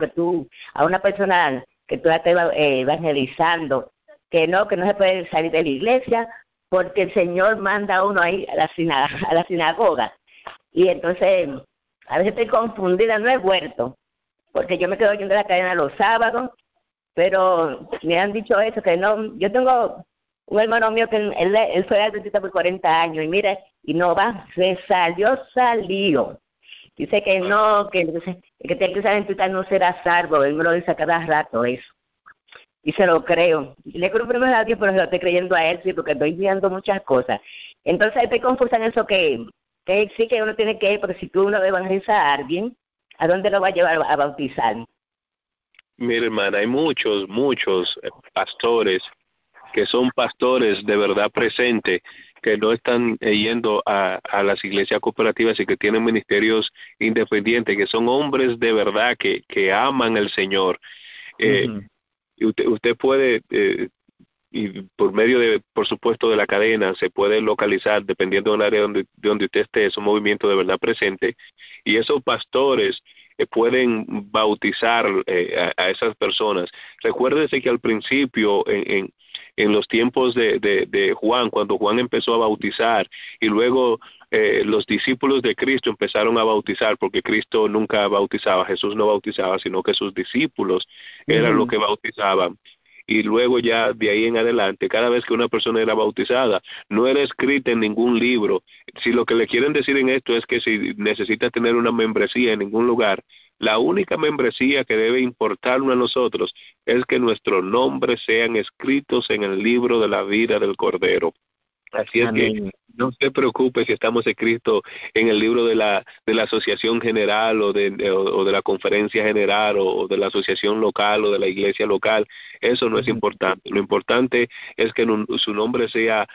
a una persona que tú estás evangelizando, que no se puede salir de la iglesia, porque el Señor manda a uno ahí a la sinagoga. Y entonces, a veces estoy confundida, no he vuelto, porque yo me quedo yendo a la cadena los sábados, pero me han dicho eso, que no. Yo tengo un hermano mío que él fue adventista por 40 años, y mira, y no va, se salió. Dice que no, que tiene que ser adventista no será salvo, él me lo dice a cada rato eso. Y se lo creo. Y le creo primero a Dios, pero se lo estoy creyendo a él, sí, porque estoy viendo muchas cosas. Entonces estoy confusa en eso que sí que uno tiene que ir, porque si tú uno evangelizas a alguien, ¿a dónde lo va a llevar a bautizar? Mira, hermana, hay muchos pastores que son pastores de verdad presente, que no están yendo a las iglesias cooperativas y que tienen ministerios independientes, que son hombres de verdad que aman al Señor. Y usted puede, y por medio por supuesto, de la cadena, se puede localizar, dependiendo del área donde usted esté, es un movimiento de verdad presente, y esos pastores pueden bautizar a esas personas. Recuérdese que al principio, en los tiempos de Juan, cuando Juan empezó a bautizar, y luego los discípulos de Cristo empezaron a bautizar, porque Cristo nunca bautizaba, Jesús no bautizaba, sino que sus discípulos eran los que bautizaban. Y luego ya de ahí en adelante, cada vez que una persona era bautizada, no era escrita en ningún libro. Si lo que le quieren decir en esto es que si necesita tener una membresía en ningún lugar, la única membresía que debe importarnos a nosotros es que nuestros nombres sean escritos en el libro de la vida del Cordero. Así es que no se preocupe si estamos escritos en el libro de la asociación general o de la conferencia general o de la asociación local o de la iglesia local. Eso no es importante. Lo importante es que su nombre sea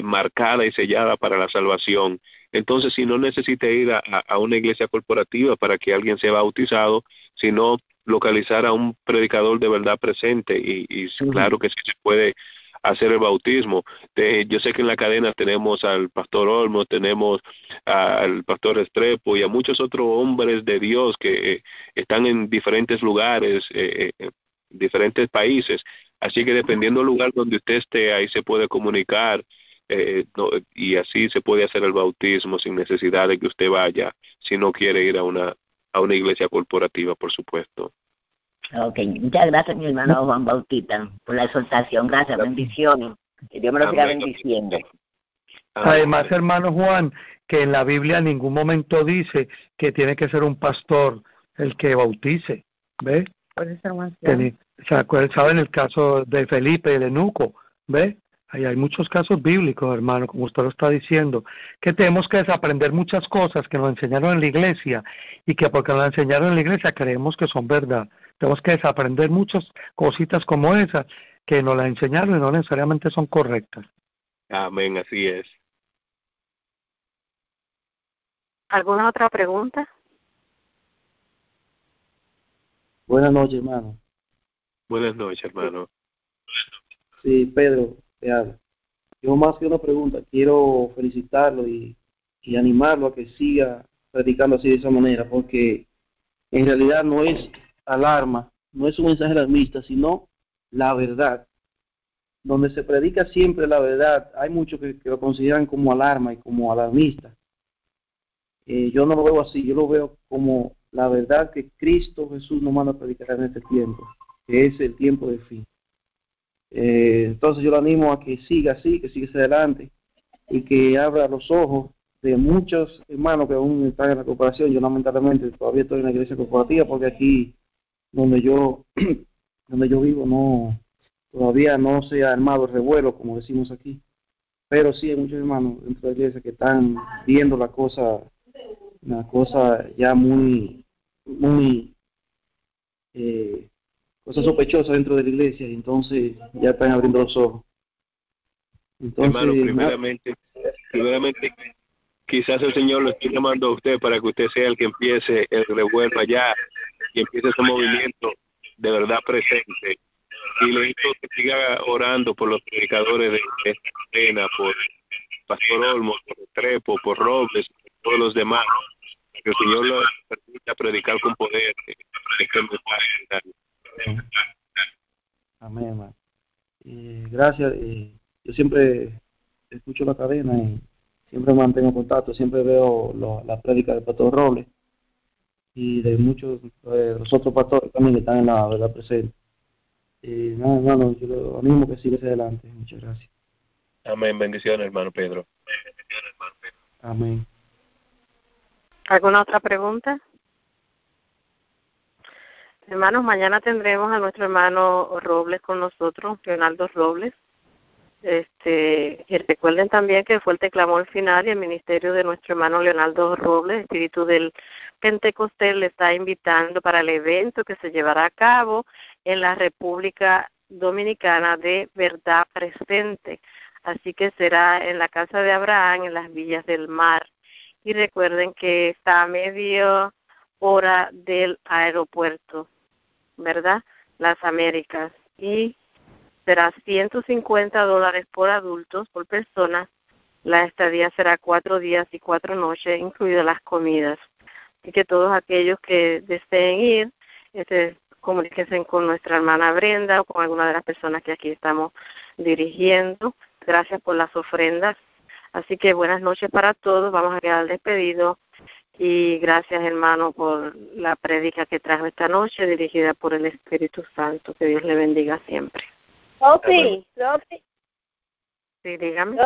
marcada y sellada para la salvación. Entonces, si no necesita ir a una iglesia corporativa para que alguien sea bautizado, sino localizar a un predicador de verdad presente y claro que sí se puede hacer el bautismo. Yo sé que en la cadena tenemos al pastor Olmo, tenemos al pastor Estrepo y a muchos otros hombres de Dios que están en diferentes lugares, diferentes países. Así que dependiendo del lugar donde usted esté, ahí se puede comunicar y así se puede hacer el bautismo sin necesidad de que usted vaya, si no quiere ir a una iglesia corporativa, por supuesto. Ok, muchas gracias, mi hermano Juan Bautista, por la exhortación. Gracias, bendiciones. Que Dios me lo siga bendiciendo. Además, hermano Juan, que en la Biblia en ningún momento dice que tiene que ser un pastor el que bautice, ¿ve? Puede ser un anciano. ¿Saben el caso de Felipe, el eunuco? ¿Ve? Ahí hay muchos casos bíblicos, hermano, como usted lo está diciendo, que tenemos que desaprender muchas cosas que nos enseñaron en la iglesia y que porque nos enseñaron en la iglesia creemos que son verdad. Tenemos que desaprender muchas cositas como esas que nos las enseñaron y no necesariamente son correctas. Amén, así es. ¿Alguna otra pregunta? Buenas noches, hermano. Buenas noches, hermano. Sí, Pedro, te hablo. Yo más que una pregunta, quiero felicitarlo y animarlo a que siga predicando así de esa manera, porque en realidad no es alarma, no es un mensaje alarmista, sino la verdad. Donde se predica siempre la verdad, hay muchos que lo consideran como alarma y como alarmista. Yo no lo veo así, yo lo veo como la verdad que Cristo Jesús nos manda a predicar en este tiempo, que es el tiempo del fin. Entonces yo lo animo a que siga así, que siga hacia adelante y que abra los ojos de muchos hermanos que aún están en la corporación. Yo lamentablemente todavía estoy en la iglesia corporativa porque aquí donde yo vivo todavía no se ha armado el revuelo, como decimos aquí, pero sí hay muchos hermanos dentro de la iglesia que están viendo una cosa ya muy cosa sospechosa dentro de la iglesia, y entonces ya están abriendo los ojos. Entonces, hermano, primeramente, quizás el Señor lo esté llamando a usted para que usted sea el que empiece el revuelo allá y empiece ese movimiento de verdad presente. Y le digo que siga orando por los predicadores de esta cadena, por Pastor Olmos, por Trepo, por Robles, por todos los demás, que el Señor lo permita predicar con poder este mensaje. Amén, hermano. Gracias. Yo siempre escucho la cadena y siempre mantengo contacto, siempre veo la prédica del pastor Robles y de muchos de los otros pastores también que están en la verdad presente. Nada, hermano, yo lo animo que siga hacia adelante. Muchas gracias. Amén. Bendiciones, hermano Pedro. Amén. ¿Alguna otra pregunta? Hermanos, mañana tendremos a nuestro hermano Robles con nosotros, Leonardo Robles. Y recuerden también que fue el clamor final y el ministerio de nuestro hermano Leonardo Robles, Espíritu del Pentecostés, le está invitando para el evento que se llevará a cabo en la República Dominicana de Verdad Presente. Así que será en la casa de Abraham, en las Villas del Mar. Y recuerden que está a media hora del aeropuerto, ¿verdad? Las Américas. Y será $150 por adultos, por persona. La estadía será 4 días y 4 noches, incluidas las comidas. Así que todos aquellos que deseen ir, comuníquense con nuestra hermana Brenda o con alguna de las personas que aquí estamos dirigiendo. Gracias por las ofrendas. Así que buenas noches para todos. Vamos a quedar despedidos. Y gracias, hermano, por la prédica que trajo esta noche, dirigida por el Espíritu Santo. Que Dios le bendiga siempre. Sophie. Sí, dígame.